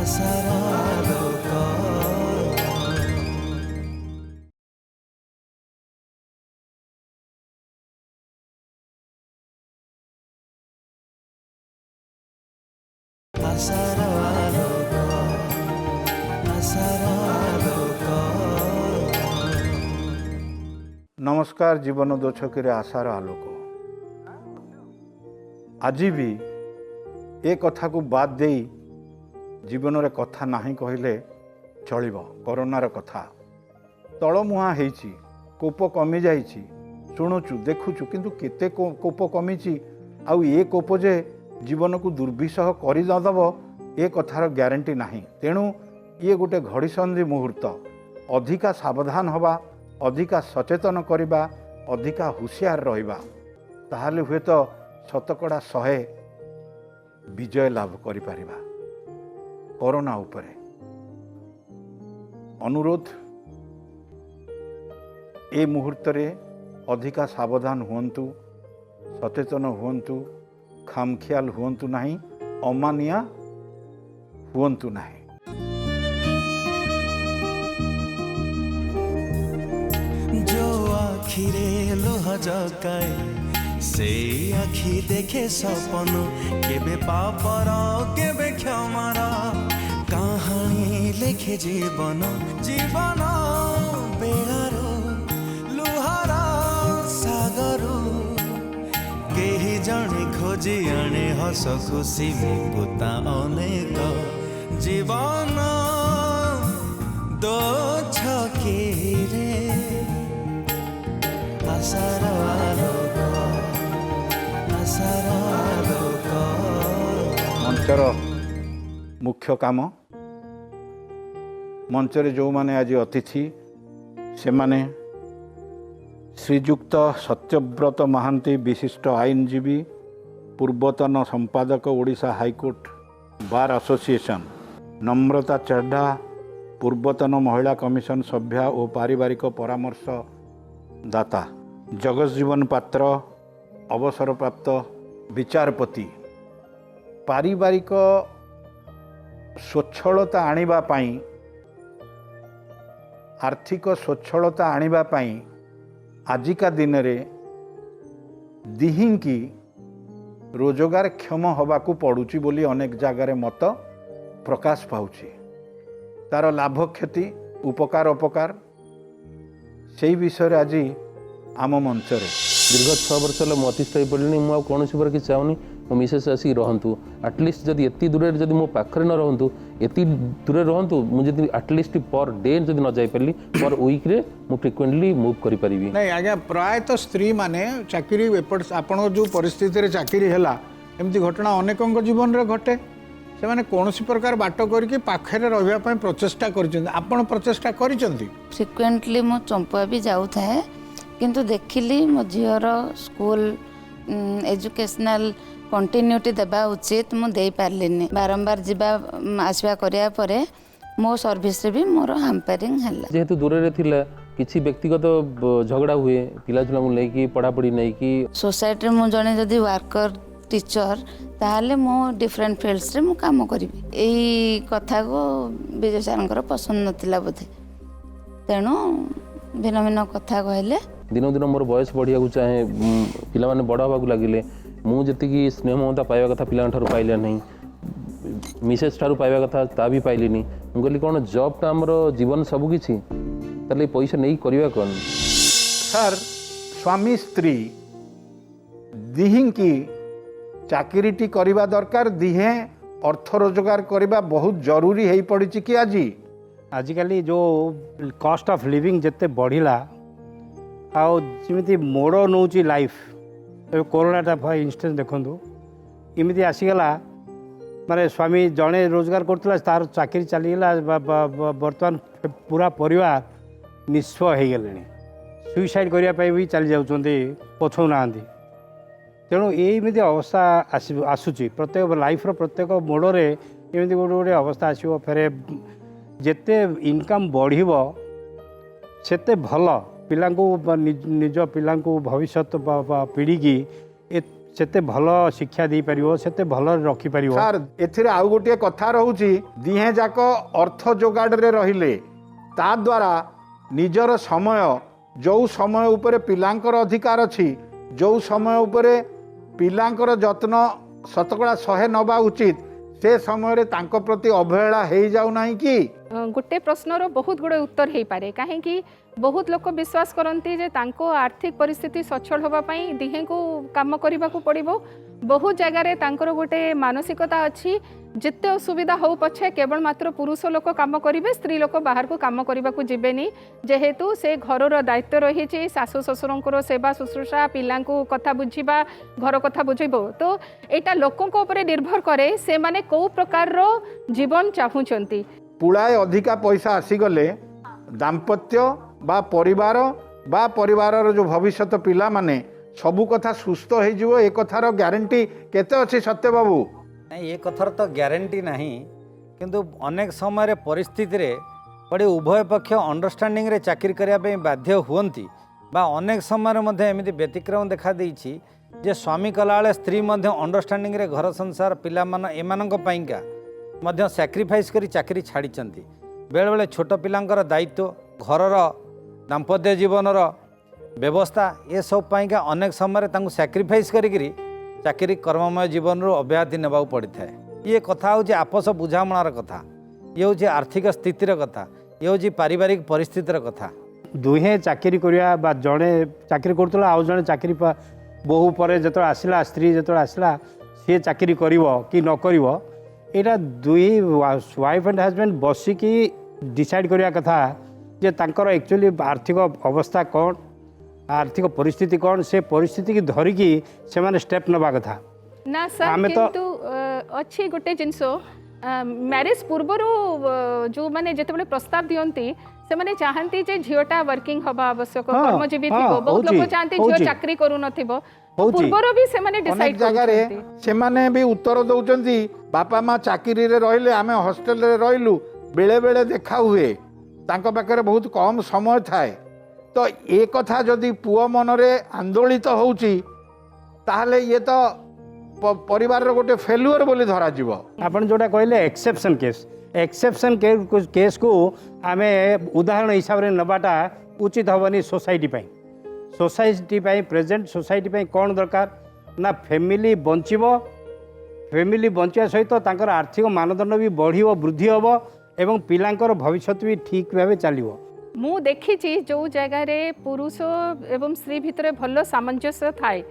आशार आलोक आशार आलोक आशार आलोक। नमस्कार जीवन दोछकी आशार आलोक। आज भी ए कथा को बाद दे जीवन रे कथा नहीं कहले चलिबो। कोरोनार कथा तलमुहा होईची, कोप कमी जाइची, शुणुचु देखुचु किंतु केते कोप कमीची आउ ए कोप जे जीवन को दुर्विषह कर नदब ए कथार ग्यारंटी नहीं। तेणु ये गोटे घड़ीसंधि मुहूर्त, अधिका सावधान हवा, अधिका सचेतन करिबा, अधिका हुशियार रहिबा, ताहाले हुए तो शतकड़ा 100 विजय लाभ करि परिबा। कोरोना उपरे अनुरोध, ए मुहूर्त रे अधिका सावधान हुंतु, सचेतन हुंतु, खामखियाल हुंतु नहीं, अमानिया हुंतु नहीं। जो आखिरे लुह जगाए से आखि देखे सपन, केबे पापर केबे क्षमार कहानी लिखे जीवन। जीवन बेड़ारू लुहार सागरू केही जणे खोजी आणे हस खुशी मुकुता अनेक। जीवन दो छकीरे आशार आलोक आशार आलोक। मंचर मुख्य काम, मंचरे जो माने आज अतिथि से माने श्रीजुक्त सत्यव्रत महांती, विशिष्ट आईनजीवी, पूर्वतन संपादक ओडिशा हाईकोर्ट बार एसोसिएशन, नम्रता चड्ढा, पूर्वतन महिला कमिशन सभ्या और पारिवारिक परामर्श दाता, जगजीवन पात्र, अवसरप्राप्त विचारपति, पारिवारिक स्वच्छलता आनिबा पाई, आर्थिक स्वच्छलता आनिबा पाई आजिका दिन रे दिहिंकी रोजगार क्षम होबाकू पड़ुची बोली अनेक जगार मत प्रकाश पाउची। तार लाभ क्षति, उपकार अपकार से विषय आज आम मंच दीर्घ 6 वर्ष है मुझे अतिष्ठ हो पड़ी। मुझे कौन पर कि चाहूनी मो मिसेस आसिक रहतु, आटलिस्ट जब एति दूर जब मो पाखे न रहतु, एति दूर रहतु, मुझे आटलिस्ट पर डे जब न जापरि पर वीक्रे मुझे फ्रिक्वेंटली मूव करी। नहीं आज्ञा, प्रायतः स्त्री माने चाकरी एपट आपण जो परिस्थिति चाकरी है एमती घटना अनेकों जीवन में घटे। से माने कौन प्रकार बाट करके पाखे रहा प्रचेषा कर प्रचेषा कर फ्रिक्वेंटली मो चंपा भी जाऊ था, किंतु देखिली मो झीर स्कूल एजुकेशनल कंटिन्यूटी देबा उचित मु दे पारलिनी। बारंबार जीवा आसवा करिया परे मो सर्विस रे भी मोर हैम्परिंग हला। जेहेतु दूर रे थिला किछि व्यक्तिगत झगड़ा हुए, पिला छुला मु लेकी पढ़ा पढ़ी नै कि सोसाइटी रे मु जने जदी वर्कर टीचर ताहले मो डिफरेंट फील्ड्स रे मु काम करिवि। एई कथा को विजय सरंकर पसंद नथिला बोधे, तेणु भिन्न भिन्न कथा कहले। दिन दिन मोर बयस बढ़िया को चाहे, पिला माने बड़ हवा लगले, मुझे स्नेह ममता पाइबा कथा पिला ठारू पाइला नहीं, मिसेस ठारू पाइबा कथा ता भी पाइलिनी। मु कहली कौन जॉब टा हमर जीवन सब किछि, ताले पैसा नहीं करबा कोन। सर स्वामी स्त्री दिहिंकी चाकरीटी करबा दरकार, दिहे अर्थ रोजगार करबा बहुत जरूरी है पड़ी कि आजिकल जो कॉस्ट ऑफ लिविंग जिते बढ़ला आमती मोड़ नौ लाइफ कोरोनाटा फॉर इंस्टेंस देखु इमती आसीगला माने स्वामी जड़े रोजगार करता तार चाकरी चलीगला बर्तमान पूरा परिवार निस्व हो गले सुइसाइड करने भी चली जाऊँच पछौना तेणु यमती अवस्था आसूची प्रत्येक लाइफ्र प्रत्येक मोड़े एमती गोटे गोटे अवस्था आसो फेरे जेते इनकम बढ़िब सेते भल पिला निज पिला भविष्य पीढ़ी की ସେତେ ଭଲ ଶିକ୍ଷା ଦେଇପାରିବ ସେତେ ଭଲ ରଖିପାରିବ। ସାର୍ ଏଥିରେ ଆଉ ଗୋଟିଏ କଥା ରହୁଛି, ଦିହେଁ ଯାକ ଅର୍ଥ ଯୋଗାଡ଼ରେ ରହିଲେ ତା ଦ୍ୱାରା ନିଜର ସମୟ, ଯେଉଁ ସମୟ ଉପରେ ପିଲାଙ୍କର ଅଧିକାର ଅଛି, ଯେଉଁ ସମୟ ଉପରେ ପିଲାଙ୍କର ଯତ୍ନ ଶତକଡ଼ା 100 ନେବା ଉଚିତ, ସେ ସମୟରେ ତାଙ୍କ ପ୍ରତି ଅବହେଳା ହେଇଯାଉନାହିଁ କି? गोटे प्रश्नर बहुत गुड़े उत्तर हो पारे कहीं बहुत लोक विश्वास करती जे तांको आर्थिक परिस्थिति सचल होगापाई दिहे को काम करने को पड़ो। बहुत जगार तांकर गोटे मानसिकता अच्छी जिते असुविधा हो पछे केवल मात्र पुरुष लोक काम करेंगे, स्त्री लोक बाहर को काम करने को जीवेनि, जेहेतु से घरर दायित्व रही शाशु शशुर सेवा शुश्रूषा पिला कथा बुझा घर कथा बुझेब। तो यहाँ लोकों निर्भर करे से माने कौ प्रकार जीवन चाहूँगी। पुଳାଏ ଅଧିକା ପଇସା ଆସିଗଲେ ଦାମ୍ପତ୍ୟ ବା ପରିବାରର ଯେଉଁ ଭବିଷ୍ୟତ ପିଲାମାନେ ସବୁ କଥା ସୁସ୍ଥ ହେଇଯିବ, ଏ କଥାର ଗ୍ୟାରେଣ୍ଟି କେତେ ଅଛି ସତ୍ୟ ବାବୁ? ନାଇଁ ଏ କଥାର ତ ଗ୍ୟାରେଣ୍ଟି ନାହିଁ, କିନ୍ତୁ ଅନେକ ସମୟରେ ପରିସ୍ଥିତିରେ ପଡ଼ି ଉଭୟ ପକ୍ଷ ଅଣ୍ଡରଷ୍ଟାଣ୍ଡିଂରେ ଚାକିରି କରିବା ପାଇଁ ବାଧ୍ୟ ହୁଅନ୍ତି ବା ଅନେକ ସମୟରେ ମଧ୍ୟ ଏମିତି ବ୍ୟତିକ୍ରମ ଦେଖାଦେଇଛି ଯେ ସ୍ୱାମୀ କଲାବେଳେ ସ୍ତ୍ରୀ ମଧ୍ୟ ଅଣ୍ଡରଷ୍ଟାଣ୍ଡିଂରେ ଘର ସଂସାର ପିଲାମାନ ଏମାନଙ୍କ ପାଇଁକା ମଧ୍ୟ ସାକ୍ରିଫାଇସ୍ କରି ଚାକିରି ଛାଡ଼ିଛନ୍ତି। ବେଳେବେଳେ ଛୋଟ ପିଲାଙ୍କର ଦାୟିତ୍ୱ, ଘରର ଦାମ୍ପତ୍ୟ ଜୀବନର ବ୍ୟବସ୍ଥା ଏସବୁ ପାଇଁକା ଅନେକ ସମୟରେ ତାଙ୍କୁ ସାକ୍ରିଫାଇସ୍ କରିକିରି ଚାକିରି କର୍ମମୟ ଜୀବନରୁ ଅବ୍ୟାହତି ନେବାକୁ ପଡ଼ିଥାଏ। ଇଏ କଥା ହେଉଛି ଆପୋଷ ବୁଝାମଣାର କଥା, ଇଏ ହେଉଛି ଆର୍ଥିକ ସ୍ଥିତିର କଥା, ଇଏ ହେଉଛି ପାରିବାରିକ ପରିସ୍ଥିତିର କଥା। ଦୁହେଁ ଚାକିରି କରିବା ବା ଜଣେ ଚାକିରି କରୁଥିଲା ଆଉ ଜଣେ ଚାକିରି ବୋହୂ ପରେ ଯେତେବେଳେ ଆସିଲା, ସ୍ତ୍ରୀ ଯେତେବେଳେ ଆସିଲା, ସିଏ ଚାକିରି କରିବ କି ନ କରିବ, ଏଇଟା ଦୁଇ ୱାଇଫ୍ ଆଣ୍ଡ ହଜବେଣ୍ଡ ବସିକି ଡିସାଇଡ୍ କରିବା କଥା ଯେ ତାଙ୍କର ଆକ୍ଚୁଆଲି ଆର୍ଥିକ ଅବସ୍ଥା କ'ଣ, आर्थिक परिस्थिति कौन, से परिस्थिति की धरिकी से माने स्टेप नबा कथा ना सर। किंतु अच्छी गोटे जिनस मैरिज पूर्वर जो माने जेतेबेले प्रस्ताव दियंती से माने चाहंती जे झियोटा वर्किंग हबा आवश्यक, कर्मजीवी थिबो, बहुत लोग चाहंती झियो चाकरी करू नथिबो, पूर्वर भी से माने डिसाइड जगारे से माने भी उत्तर दउचंती बापा माँ चाकरी रे रहिले आमे हॉस्टल रे रहिलु, बेले बेले देखा हुए, तांको पाखरे बहुत कम समय थाए। तो ये कथा जदि पुओ मनरे आंदोलित होउची ताहले ये तो परिवार रो गोटे फेल्युअर बोली धरा जीव। आपण जोटा कहले एक्सेप्शन केस को आमे उदाहरण हिसाब रे नबाटा उचित हबनी। सोसाइटी पाई प्रेजेंट सोसाइटी पाई कौन दरकार ना फैमिली बंचिबो, फैमिली बंचिया सहित तांकर आर्थिक मानदंड भी बढ़िबो, वृद्धि हबो एवं पिलांकर भविष्य भी ठीक भावे चलिबो। मु देखी जो जगह रे पुरुष एवं स्त्री भितर भल सामंजस्य थाए,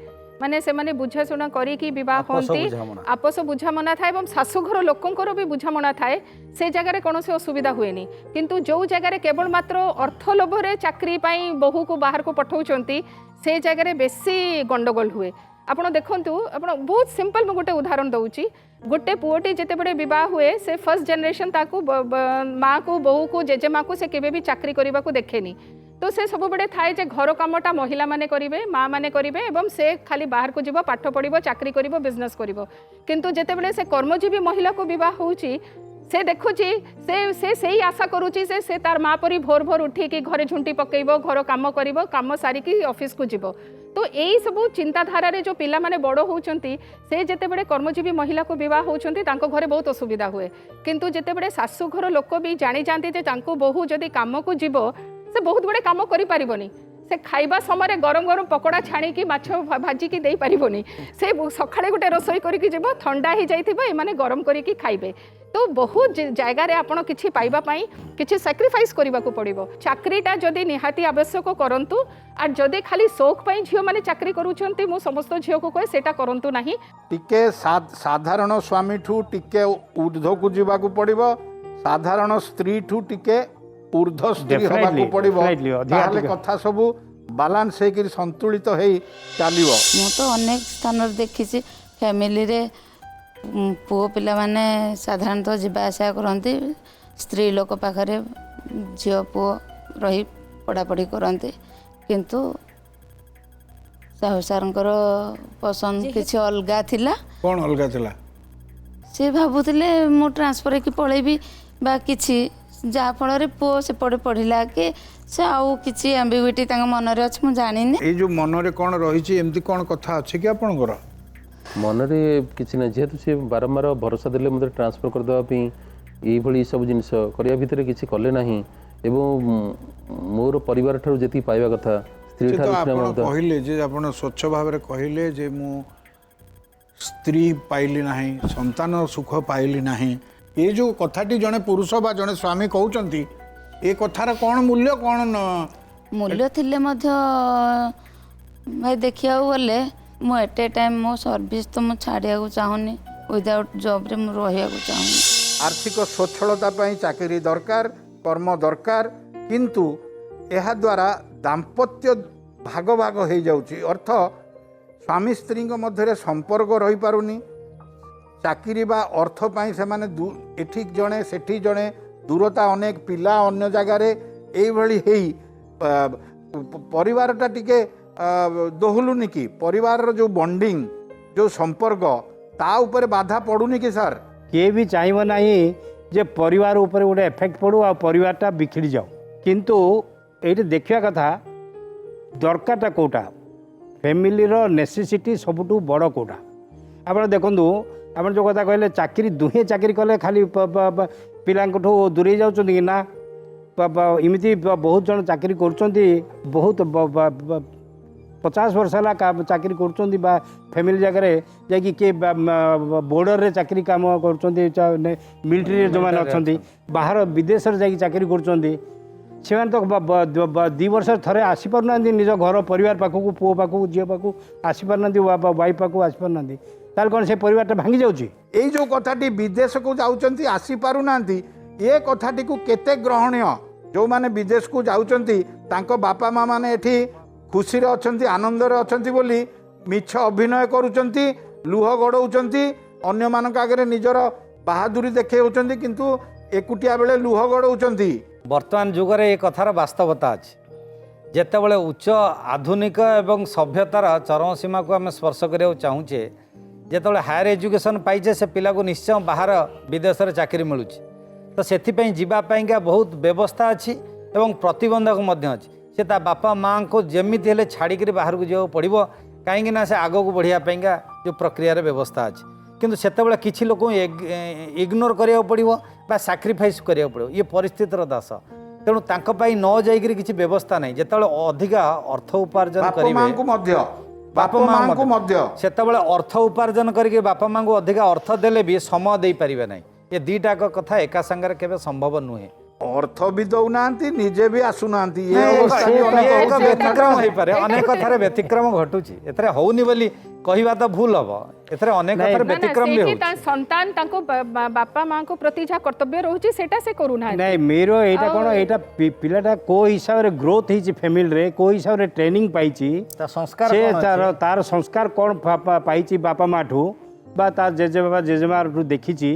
माने से माने बुझाशुना करी बह होती, आपस बुझामणा थाए एवं शाशुघर लोकंकर भी बुझामणा थाए, से जगह रे कौन से असुविधा हुएनी। किंतु जो जगह रे केवल मात्र अर्थ लोभरे चाकरी पाई बहु को बाहर को पठाउचंती, से जगह रे बेसी गंडगोल हुए। आपण देखंतु, आपण बहुत सिंपल मु गोटे उदाहरण दउची। गोटे पुओटी जेतेबेले विवाह हुए, से फर्स्ट जनरेशन ताकू माँ को बहु को जेजेमा को से केबे भी चाकरी करने को देखेनी। तो से सब बड़े थाए जे घर कामटा महिला माने करिवे, माँ माने करिवे एवं से खाली बाहर को जीव, पाठ पढ़िबो, चाकरी करिबो, बिजनेस करिबो। किंतु जेतेबेले से कर्मजीवी महिला को विवाह होउची, से देखुची से आशा करुची से तार माँ परी भोर भोर उठिकी घरे झुंटी पकेइबो, घर काम करिबो, काम सारिकी ऑफिस को जीवो। तो यही सब चिंताधारा रे जो पिला माने बड़ होउचंती, से जेतेबेले कर्मजीवी महिला को विवाह होउचंती तांको घरे बहुत असुविधा हुए। किंतु जेतेबेले शाशु घर लोक भी जानी जाती जे तांको बहु जदि काम को जीवो, से बहुत गुड़े काम करि पारिबोनी। से खाइबा समय गरम गरम पकोड़ा छाणी माछ भाजिकी दे पारिबोनी, से सकाळे गोटे रसोई करिकी जीवो, ठंडा ही जाइथिबो, एमाने गरम करिकी खाइबे। तो बहुत जगह रे आपण किछि पाइबा पई किछि सैक्रिफाइस करबा को पड़िबो। चाकरीटा जदि निहाती आवश्यक करंतु, आ जदि खाली शौक पई झियो माने चाकरी करूछंती, मु समस्त झियो को कहे सेटा करंतु नाही। टिके साधारण स्वामी ठू टिके ऊर्ध्व को जीवा को पड़िबो, साधारण स्त्री ठू टिके ऊर्ध्व स्त्री होबा को पड़िबो, ताले कथा सब बैलेंस हे कि संतुलित हे चलिबो। मु तो अनेक स्थान रे देखिछि फैमिली रे पुओ पिला माने साधारणतः जीवा आशा करती, स्त्री लोक पाखरे झील पुओ रही पढ़ापढ़ी करती, किंतु साहू सारंकर पसंद किसी अलगा थिला। कौन अलगा थिला? से भाबुतिले मु ट्रांसफर की पळेबी बा किछि, जहा फल रे पुओ से पढ़िला कि से आउ किछि एम्बिग्युइटी तांग मन रे अछि, मु जानिनी। ए जो मन रे कोन रहिछि, एम्ति कोन कथा अछि कि आपनकर ମନରେ କିଛି ନାହିଁ, ଯେହେତୁ ସେ ବାରମ୍ବାର ଭରସା ଦେଲେ ମୋତେ ଟ୍ରାନ୍ସଫର୍ କରିଦେବା ପାଇଁ, ଏଇଭଳି ସବୁ ଜିନିଷ କରିବା ଭିତରେ କିଛି କଲେ ନାହିଁ। ଏବଂ ମୋର ପରିବାର ଠାରୁ ଯେତିକି ପାଇବା କଥା ସ୍ତ୍ରୀ ସେ ତ ଠାରୁ ଆପଣ କହିଲେ ଯେ ଆପଣ ସ୍ୱଚ୍ଛ ଭାବରେ କହିଲେ ଯେ ମୁଁ ସ୍ତ୍ରୀ ପାଇଲି ନାହିଁ, ସନ୍ତାନ ସୁଖ ପାଇଲି ନାହିଁ। ଏ ଯେଉଁ କଥାଟି ଜଣେ ପୁରୁଷ ବା ଜଣେ ସ୍ୱାମୀ କହୁଛନ୍ତି, ଏ କଥାର କ'ଣ ମୂଲ୍ୟ କ'ଣ ମୂଲ୍ୟ ଥିଲେ ମଧ୍ୟ ଭାଇ ଦେଖିବାକୁ ଗଲେ ମୁଁ ଏଟ୍ ଏ ଟାଇମ୍ ମୋ ସର୍ଭିସ୍ ତ ମୁଁ ଛାଡ଼ିବାକୁ ଚାହୁଁନି, ୱିଦାଉଟ୍ ଜବ୍ରେ ମୁଁ ରହିବାକୁ ଚାହୁଁନି। ଆର୍ଥିକ ସ୍ୱଚ୍ଛଳତା ପାଇଁ ଚାକିରି ଦରକାର, କର୍ମ ଦରକାର, କିନ୍ତୁ ଏହାଦ୍ୱାରା ଦାମ୍ପତ୍ୟ ଭାଗ ଭାଗ ହେଇଯାଉଛି। ଅର୍ଥ ସ୍ୱାମୀ ସ୍ତ୍ରୀଙ୍କ ମଧ୍ୟରେ ସମ୍ପର୍କ ରହିପାରୁନି। ଚାକିରି ବା ଅର୍ଥ ପାଇଁ ସେମାନେ ଏଠି ଜଣେ ସେଠି ଜଣେ, ଦୂରତା ଅନେକ, ପିଲା ଅନ୍ୟ ଜାଗାରେ, ଏଇଭଳି ହେଇ ପରିବାରଟା ଟିକେ ଦୋହଲୁନି କି? ପରିବାରର ଯେଉଁ ବଣ୍ଡିଂ, ଯେଉଁ ସମ୍ପର୍କ, ତା ଉପରେ ବାଧା ପଡ଼ୁନି କି ସାର୍? କିଏ ବି ଚାହିଁବ ନାହିଁ ଯେ ପରିବାର ଉପରେ ଗୋଟେ ଏଫେକ୍ଟ ପଡ଼ୁ ଆଉ ପରିବାରଟା ବିଖିଡ଼ି ଯାଉ। କିନ୍ତୁ ଏଇଠି ଦେଖିବା କଥା ଦରକାରଟା କେଉଁଟା, ଫ୍ୟାମିଲିର ନେସେସିଟି ସବୁଠୁ ବଡ଼ କେଉଁଟା। ଆପଣ ଦେଖନ୍ତୁ, ଆପଣ ଯେଉଁ କଥା କହିଲେ ଚାକିରି, ଦୁହେଁ ଚାକିରି କଲେ ଖାଲି ପିଲାଙ୍କଠୁ ଦୂରେଇ ଯାଉଛନ୍ତି କି ନା? ଏମିତି ବହୁତ ଜଣ ଚାକିରି କରୁଛନ୍ତି, ବହୁତ 50 ବର୍ଷ ହେଲା ଚାକିରି କରୁଛନ୍ତି ବା ଫ୍ୟାମିଲି ଜାଗାରେ ଯାଇକି କିଏ ବୋର୍ଡ଼ରରେ ଚାକିରି କାମ କରୁଛନ୍ତି, ମିଲିଟାରୀରେ ଯେଉଁମାନେ ଅଛନ୍ତି, ବାହାର ବିଦେଶରେ ଯାଇକି ଚାକିରି କରୁଛନ୍ତି, ସେମାନେ ତ 2 ବର୍ଷରେ ଥରେ ଆସିପାରୁନାହାନ୍ତି ନିଜ ଘର ପରିବାର ପାଖକୁ, ପୁଅ ପାଖକୁ, ଝିଅ ପାଖକୁ ଆସିପାରୁନାହାନ୍ତି, ୱାଇଫ୍ ପାଖକୁ ଆସିପାରୁନାହାନ୍ତି। ତାହେଲେ କ'ଣ ସେ ପରିବାରଟା ଭାଙ୍ଗି ଯାଉଛି? ଏଇ ଯେଉଁ କଥାଟି ବିଦେଶକୁ ଯାଉଛନ୍ତି ଆସିପାରୁନାହାନ୍ତି, ଏ କଥାଟିକୁ କେତେ ଗ୍ରହଣୀୟ? ଯେଉଁମାନେ ବିଦେଶକୁ ଯାଉଛନ୍ତି ତାଙ୍କ ବାପା ମା ମାନେ ଏଠି ଖୁସିରେ ଅଛନ୍ତି, ଆନନ୍ଦରେ ଅଛନ୍ତି ବୋଲି ମିଛ ଅଭିନୟ କରୁଛନ୍ତି, ଲୁହ ଗଡ଼ଉଛନ୍ତି, ଅନ୍ୟମାନଙ୍କ ଆଗରେ ନିଜର ବାହାଦୁରୀ ଦେଖାଉଛନ୍ତି, କିନ୍ତୁ ଏକୁଟିଆ ବେଳେ ଲୁହ ଗଡ଼ଉଛନ୍ତି। ବର୍ତ୍ତମାନ ଯୁଗରେ ଏ କଥାର ବାସ୍ତବତା ଅଛି। ଯେତେବେଳେ ଉଚ୍ଚ ଆଧୁନିକ ଏବଂ ସଭ୍ୟତାର ଚରମ ସୀମାକୁ ଆମେ ସ୍ପର୍ଶ କରିବାକୁ ଚାହୁଁଛେ, ଯେତେବେଳେ ହାୟର ଏଜୁକେସନ୍ ପାଇଛେ, ସେ ପିଲାକୁ ନିଶ୍ଚୟ ବାହାର ବିଦେଶରେ ଚାକିରି ମିଳୁଛି। ତ ସେଥିପାଇଁ ଯିବା ପାଇଁକା ବହୁତ ବ୍ୟବସ୍ଥା ଅଛି ଏବଂ ପ୍ରତିବନ୍ଧକ ମଧ୍ୟ ଅଛି। ସେ ତା ବାପା ମାଆଙ୍କୁ ଯେମିତି ହେଲେ ଛାଡ଼ିକିରି ବାହାରକୁ ଯିବାକୁ ପଡ଼ିବ, କାହିଁକି ନା ସେ ଆଗକୁ ବଢ଼ିବା ପାଇଁକା ଯେଉଁ ପ୍ରକ୍ରିୟାର ବ୍ୟବସ୍ଥା ଅଛି। କିନ୍ତୁ ସେତେବେଳେ କିଛି ଲୋକଙ୍କୁ ଇଗ୍ନୋର କରିବାକୁ ପଡ଼ିବ ବା ସାକ୍ରିଫାଇସ୍ କରିବାକୁ ପଡ଼ିବ, ଇଏ ପରିସ୍ଥିତିର ଦାସ। ତେଣୁ ତାଙ୍କ ପାଇଁ ନ ଯାଇକରି କିଛି ବ୍ୟବସ୍ଥା ନାହିଁ। ଯେତେବେଳେ ଅଧିକା ଅର୍ଥ ଉପାର୍ଜନ କରିବେ, ବାପା ମାଆଙ୍କୁ ମଧ୍ୟ ସେତେବେଳେ ଅର୍ଥ ଉପାର୍ଜନ କରିକି ବାପା ମାଆଙ୍କୁ ଅଧିକା ଅର୍ଥ ଦେଲେ ବି ସମୟ ଦେଇପାରିବେ ନାହିଁ। ଏ ଦୁଇଟାକ କଥା ଏକା ସାଙ୍ଗରେ କେବେ ସମ୍ଭବ ନୁହେଁ। ଅର୍ଥ ବି ଦଉନାହାନ୍ତି, ନିଜେ ବି ଆସୁନାହାନ୍ତି, ବ୍ୟତିକ୍ରମ ହେଇପାରେ, ଅନେକ କଥାରେ ବ୍ୟତିକ୍ରମ ଘଟୁଛି। ଏଥିରେ ହଉନି ବୋଲି କହିବା ତ ଭୁଲ ହବ, ଏଥିରେ ଅନେକ କଥାରେ ବ୍ୟତିକ୍ରମ ବି ହଉଛି। ସନ୍ତାନ ତାଙ୍କ ବାପା ମାଙ୍କ ପ୍ରତି ଯାହା କର୍ତ୍ତବ୍ୟ ରହୁଛି ସେଟା ସେ କରୁନାହାନ୍ତି। ନାଇଁ ମୋର ଏଇଟା କ'ଣ, ଏଇଟା ପିଲାଟା କେଉଁ ହିସାବରେ ଗ୍ରୋଥ୍ ହେଇଛି ଫ୍ୟାମିଲିରେ, କେଉଁ ହିସାବରେ ଟ୍ରେନିଂ ପାଇଛି, ସେ ତାର ସଂସ୍କାର କ'ଣ ପାଇଛି ବାପା ମାଠୁ ବା ତାର ଜେଜେବାପା ଜେଜେମାଠୁ ଦେଖିଛି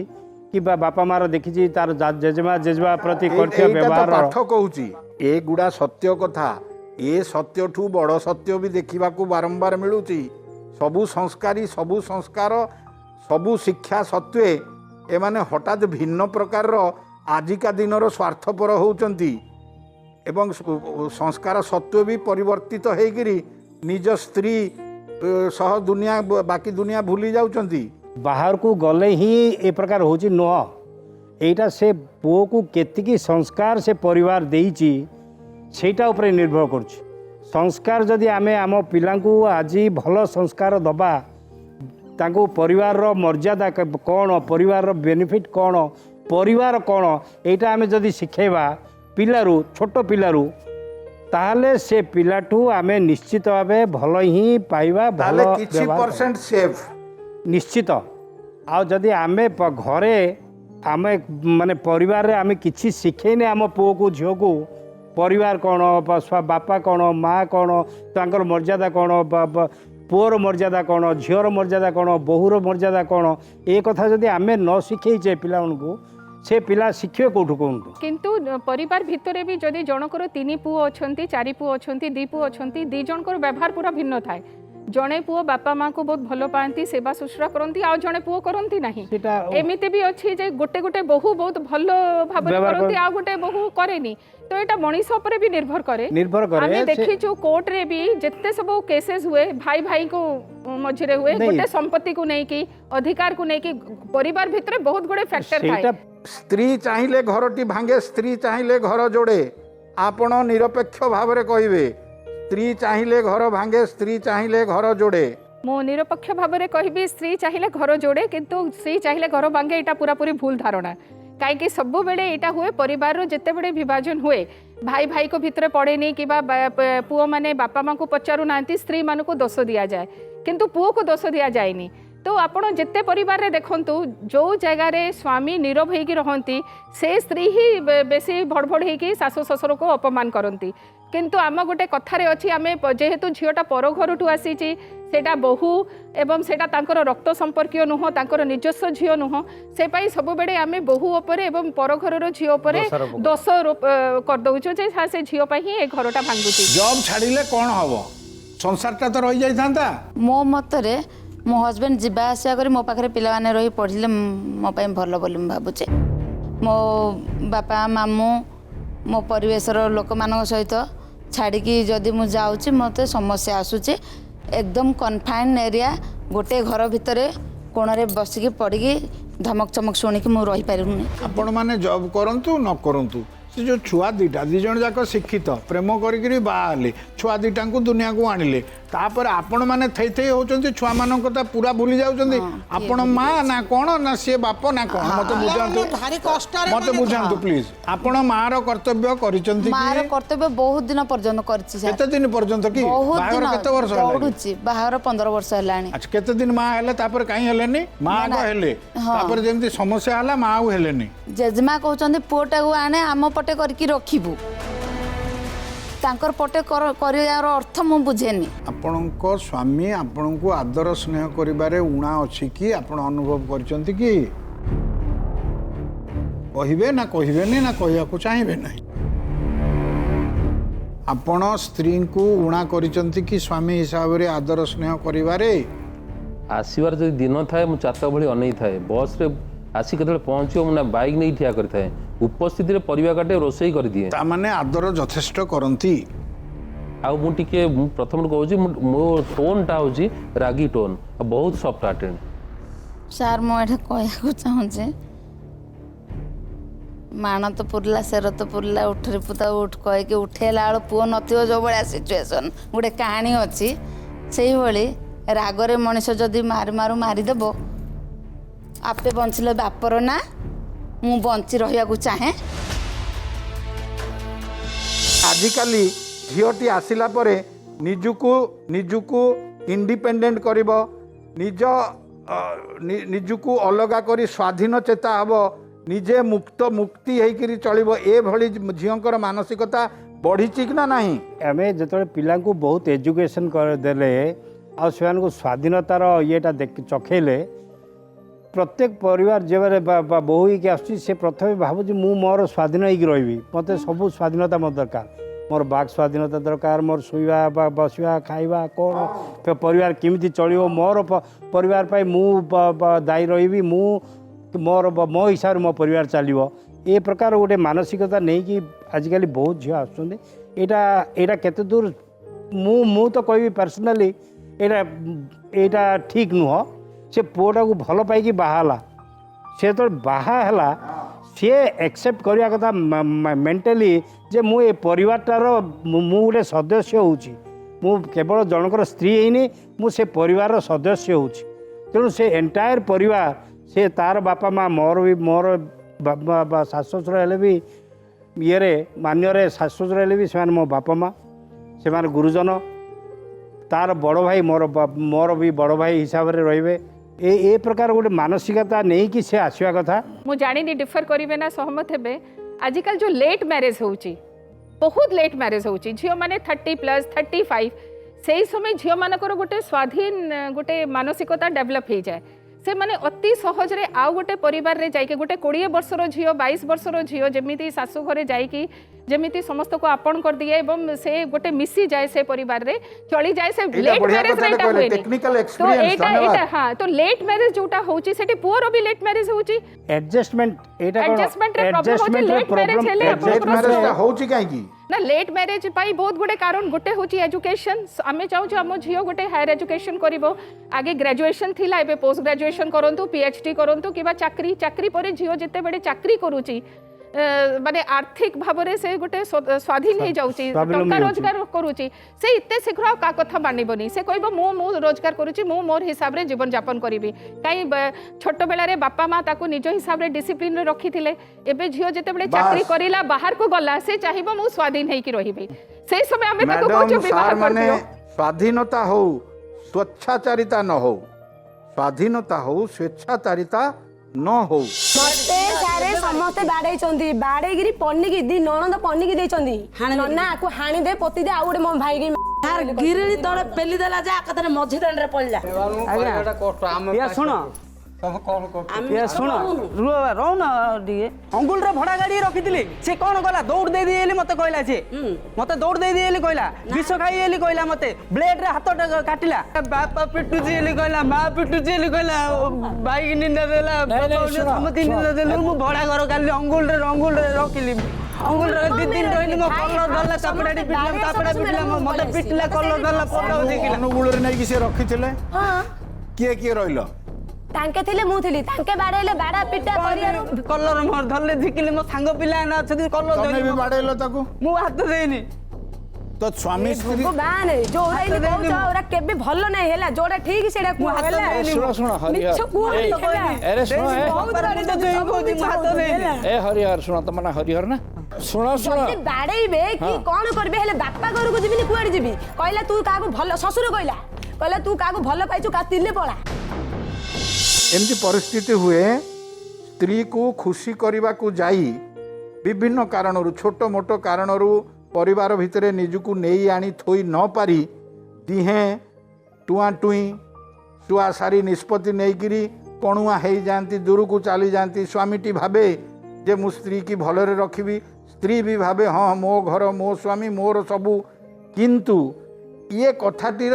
କି ବାପା ମାର ଦେଖିଛି, ତାର ଜେଜେମା ଜେଜେବା ପ୍ରତି କରୁଥିବା ବ୍ୟବହାର। ପାଠ କହୁଛି ଏଗୁଡ଼ା ସତ୍ୟ କଥା। ଏ ସତ୍ୟଠୁ ବଡ଼ ସତ୍ୟ ବି ଦେଖିବାକୁ ବାରମ୍ବାର ମିଳୁଛି। ସବୁ ସଂସ୍କାରୀ, ସବୁ ସଂସ୍କାର, ସବୁ ଶିକ୍ଷା ସତ୍ତ୍ୱେ ଏମାନେ ହଠାତ୍ ଭିନ୍ନ ପ୍ରକାରର ଆଜିକା ଦିନର ସ୍ୱାର୍ଥପର ହେଉଛନ୍ତି ଏବଂ ସଂସ୍କାର ସତ୍ତ୍ୱେ ବି ପରିବର୍ତ୍ତିତ ହେଇକିରି ନିଜ ସ୍ତ୍ରୀ ସହ ଦୁନିଆ, ବାକି ଦୁନିଆ ଭୁଲି ଯାଉଛନ୍ତି। ବାହାରକୁ ଗଲେ ହିଁ ଏ ପ୍ରକାର ହେଉଛି ନୁହଁ। ଏଇଟା ସେ ପୁଅକୁ କେତିକି ସଂସ୍କାର ସେ ପରିବାର ଦେଇଛି ସେଇଟା ଉପରେ ନିର୍ଭର କରୁଛି। ସଂସ୍କାର ଯଦି ଆମେ ଆମ ପିଲାଙ୍କୁ ଆଜି ଭଲ ସଂସ୍କାର ଦେବା, ତାଙ୍କୁ ପରିବାରର ମର୍ଯ୍ୟାଦା କ'ଣ, ପରିବାରର ବେନିଫିଟ୍ କ'ଣ, ପରିବାର କ'ଣ, ଏଇଟା ଆମେ ଯଦି ଶିଖେଇବା ପିଲାରୁ, ଛୋଟ ପିଲାରୁ, ତାହେଲେ ସେ ପିଲାଠୁ ଆମେ ନିଶ୍ଚିତ ଭାବେ ଭଲ ହିଁ ପାଇବା, ଭଲ କିଛି ପରସେଣ୍ଟ ସେଫ୍ ନିଶ୍ଚିତ। ଆଉ ଯଦି ଆମେ ଘରେ ଆମେ ମାନେ ପରିବାରରେ ଆମେ କିଛି ଶିଖେଇନେ ଆମ ପୁଅକୁ ଝିଅକୁ, ପରିବାର କ'ଣ, ବାପା କ'ଣ, ମା କ'ଣ, ତାଙ୍କର ମର୍ଯ୍ୟାଦା କ'ଣ, ପୁଅର ମର୍ଯ୍ୟାଦା କ'ଣ, ଝିଅର ମର୍ଯ୍ୟାଦା କ'ଣ, ବୋହୂର ମର୍ଯ୍ୟାଦା କ'ଣ, ଏ କଥା ଯଦି ଆମେ ନ ଶିଖେଇଛେ ପିଲାମାନଙ୍କୁ, ସେ ପିଲା ଶିଖିବେ କେଉଁଠୁ କୁହନ୍ତୁ। କିନ୍ତୁ ପରିବାର ଭିତରେ ବି ଯଦି ଜଣଙ୍କର 3 ପୁଅ ଅଛନ୍ତି, 4 ପୁଅ ଅଛନ୍ତି, 2 ପୁଅ ଅଛନ୍ତି, 2 ଜଣଙ୍କର ବ୍ୟବହାର ପୁରା ଭିନ୍ନ ଥାଏ। जड़े पुओ बापा माँ को बहुत भल पाती सेवा शुश्रूषा करती आ जड़े पुओ करती नहीं সেটা एमती भी अच्छी जे गोटे गोटे बहु बहुत भल भाव व्यवहार करती आ गोटे बहु करेनी तो यहाँ मनीष उपर भी निर्भर करे ନିର୍ଭର କରେ आमे ସେ- देखीचु कोर्ट रे भी जिते सब केसेस हुए भाई भाई को मझिरे हुए नहीं। गोटे संपत्ति को लेकिन अधिकार को लेकिन परिवार भितर बहुत गुड़े फैक्टर ସେଇଟା थाए ସ୍ତ୍ରୀ ଚାହିଁଲେ ଘରଟି ଭାଙ୍ଗେ ସ୍ତ୍ରୀ ଚାହିଁଲେ ଘର ଯୋଡ଼େ ଆପଣ ନିରପେକ୍ଷ ଭାବରେ କହିବେ ସ୍ତ୍ରୀ ଚାହିଁଲେ ଘର ଭାଙ୍ଗେ ସ୍ତ୍ରୀ ଚାହିଁଲେ ଘର ଯୋଡ଼େ मो निरपेक्ष भाव में कहबी स्त्री चाहिए घर जोड़े किंतु स्त्री चाहिए घर भांगे यहाँ पूरा पूरी भूल धारणा कहीं सब बेले यहाँ हुए परिवार जिते बड़े विभाजन हुए भाई भाई को भितर पड़ेनी कि पुओ मैंने बापा माँ को पचारू ना स्त्री मान को दोष दि जाए किंतु पुओ को दोष दि जाएनी तो आपण जिते परिवार में देखंतु जो जगह स्वामी नीरव होगी रहती से स्त्री ही बेसी भड़भड़ होगी शाशु ससुर को अपमान करती किंतु आम गोटे कथार अच्छी आम जेहेतु झीटा पर घर आसी सेटा बहु एवं सेटा तांकर रक्त संपर्कीय नुह तांकर निजस्व झील नुह से सब बेले आम बहु उपर एवं पर घर झील उपर दोष करदे से झील ही ए घरटा भांगुची जॉब छाड़िले कौन हब संसारटा तो रही जाइथांता मो मतरे मो हजबैंड जीवा आसा करी मो पाखे पिलाने रही पढ़िले मो पाई भल बोली भावुचे मो बापा मामू मो परिवेशर लोक मान सहित छाड़ी जदि मु जाऊँगी मत समस्या आसूची एकदम कन्फाइंड एरिया गोटे घर भितर कोण बसिकी पड़ी धमक चमक शुणिकी मु रही पारुनी आपण माने जॉब करंतु न करंतु से जो छुआ दीटा दी जन जाक शिक्षित प्रेम करिकरी बाहले छुआ दीटा को दुनिया को आनिले तापर आपण माने थई थई होचंती छुआ मान कथा पूरा भूली जाउचंती आपण मां ना कोन ना से बाप ना कोन मते बुझांतु भारी कष्ट मते बुझांतु प्लीज आपण मां रो कर्तव्य करिचंती मार कर्तव्य बहुत दिन पर्यंत करछि सर केते दिन पर्यंत की बहुत बाहर दिन केते वर्ष होला दौड़ुछि बाहर 15 वर्ष हेलानी अच्छा केते दिन मां हेले तापर काई हेलेनी मां को हेले तापर जेमती समस्या हला मां आउ हेलेनी जेजमा कहउचंदी पुओटा को आने आम पटे करके रखिबु तांकर पटे करियार अर्थ मु बुझेनी आपणक स्वामी आपण को आदर स्नेह करिबारे उणा अछि कि आपण अनुभव करचंती कि कहिबे ना कहिबेनी ना कहिया को चाहिबे नाही आपण स्त्री को उणा करिचंती कि स्वामी हिसाब रे आदर स्नेह करिबारे आसबार जो दिन थाए मु चार भली अनै थाए बस रे आसी केतले पहुँचो मुझे बाइक नहीं ठिया करथाए उपस्थिति रे परिवा काटे रोसई कर दिए ता माने आदर यथेष्ट करंती आ मु टिके प्रथम कहूँ मो टोन टा हूँ रागी टोन बहुत सॉफ्ट हार्टेड सार मुझे कहू चाहूँचे माण तो पुरला सेर तो पुरला उठरे पुता उठ कहीकि उठेला बेल पुओ नथिबो जो भाया सिचुएसन गोटे कहानी अच्छी से भाई रागरे मनीष जदि मारू मारू मारिदेव आपे बंचिले बापर ना मु बंची रहिया को चाहे आजिकाली झीटी आसिला परे निजुकू इंडिपेंडेंट करिबो निज निजुकू अलगा करी स्वाधीन चेता हबो निजे मुक्ति होकर चलो ए भली झीकर मानसिकता बढ़ी कि ना नहीं आम जो पिला बहुत एजुकेशन करदे आ स्वाधीनतार येटा चखेले प्रत्येक परिवार जे बहु ही आस प्रथम भावुँ मु मोर स्वाधीन हो रही मत सब स्वाधीनता मत दरकार मोर बाक स्वाधीनता दरकार मोर शुवा बसवा खाइबा कौन परिवार केमी चलो मोर परिवार पाई मु दायी रही मु मोर मो हिसाब से मो परिवार चलो ए प्रकार गोटे मानसिकता नहीं कि आजिकल बहुत झील आसुँचा केते दूर मु तो कह पर्सनाली यहाँ ठीक नुह से पुओटा को भल पाई बाहला से तो बाहला सी एक्सेप्ट करने कथा मेंटली जे मु ए परिवारटार मु गोटे सदस्य होउची मु केवल जनकर स्त्री हैनी मु से परिवार सदस्य होउची तेणु से एंटायर परिवार से तार बापा माँ मोर बाबा सास ससुर हेले भी ये मान्य सास ससुर हेले भी से मो बापा माँ से गुरुजन तार बड़ भाई मोर भी बड़ भाई हिसाब से रे ए प्रकार गोटे मानसिकता नहीं कि से आसवा कथा मु जानी डिफर करेंगे ना सहमत हे आजिकल जो लेट मैरेज होची बहुत लेट मैरेज होची झील मैंने 30+ 35 से समय झील मानकर गोटे स्वाधीन गोटे मानसिकता डेभलप हो जाए से माने अति सहज रे आउ गोटे परिवार रे जाइके गोटे 20 वर्षर झील 22 वर्षर झील जमी शाशु घरे जाइकी जेमिति समस्त को आपण कर दिए एवं से गोटे मिसी जाए से परिवार रे चली जाए से एटा लेट बढ़िया मैरिज कथाटे रेटा कहले, हुए technical तो experience, एटा धन्यवाद। एटा हां तो लेट मैरिज जोटा होची सेठी पुअर भी लेट मैरिज होची एडजस्टमेंट एटा कोन एडजस्टमेंट रे प्रॉब्लम होची लेट मैरिज हेले लेट मैरिज ता होची काहे की ना लेट मैरिज पाई बहुत गुडे कारण गोटे होची एजुकेशन आमे चाहू आम झियो गोटे हायर एजुकेशन करिवो आगे ग्रेजुएशन थिला एबे पोस्ट ग्रेजुएशन करंतु पीएचडी करंतु किबा चाकरी चाकरी परे झियो जते बडे चाकरी करूची माने आर्थिक भावरे से गोटे स्वाधीन हो जाउची टंका रोजगार करूची से इते शीघ्र का कथा मानिबनी से कहबो मु रोजगार करूची मु मोर हिसाब रे जीवन यापन करिवि काई छोट बेला रे बापा मां ताको निज हिसाब रे डिसिप्लिन रे रखिथिले एबे झियो जते बडे चाकरी करिला बाहर को गला से चाहिबो मु स्वाधीन हेकी रहिबि से समय हमें ताको कहू विवाह माने करदियो स्वाधीनता हो स्वच्छाचारिता न हो स्वाधीनता हो स्वेच्छाचारिता न हो मते सारे समस्ते बाड़े बाड़ेगिरी पन्नीकी दी ननद पन्नीकी देइचंदी नन्ना को हाणी दे पोती दे आ गुडे मो भाई की यार गिरणी तोड़े पेली देला जा कतने मझी दांडरे पड़ला आज्ञा या सुनो ये सुनो रहो ना दिए अंगुल रे भड़ा गाड़ी रखिथिली से कोन गला दौड़ दे दिएली मते कहला से मते दौड़ दे दिएली कहला विष खाइएली कहला मते ब्लेड रे हाथ काटिला बापा पिट्टू जीली कहला मां पिट्टू जीली कहला बाइक निंदा देला समति निंदा देले मु भड़ा घर काली अंगुल रे रखिली अंगुल रे दी दिन रहिली मो कलर दला चापड़ाडी पिटला मते पिटला कलर दला फोटो देखिला अनुगुल रे नै कि से रखिथिले हां किए रहिलो तांके थिले मु थिली तांके बाड़ेले बाड़ा पिटा करियारो कलर मोर धरले धिकिले मो सांग पिला ना छथि कलर तने भी बाड़ेलो ताकू मु हाथ देनी तो स्वामी स्त्री को बाने जो हाइले कहू ओरा केबे भलो नै हेला जोडा ठीक सेडा को हेला सुनो हरिहर मिछ को अरे सुनो हाथ देनी ए हरिहर सुनो तमना हरिहर ना सुनो जति बाड़ेइबे की कोन करबे हेले बापा घर को जिबिनी कुआडी जिबी कहला तू काको भलो ससुर कहला तू काको भलो पाइछु का तिले पळा एमती परिस्थिति हुए स्त्री को खुशी करने को जाई विभिन्न कारणरू छोट मोट कारणरू परिवार भितर निजकू नहीं आनी थोई न पारी दिहे टुआ टुई टुआ सारी निष्पत्ति नहीं कणुआ हो जाती दूर को चली जाती स्वामीटी भावे जे मु स्त्री की भलरे रखी स्त्री भी भावे हाँ मो घर मो स्वामी मोर सबू किंतु ये कथाटी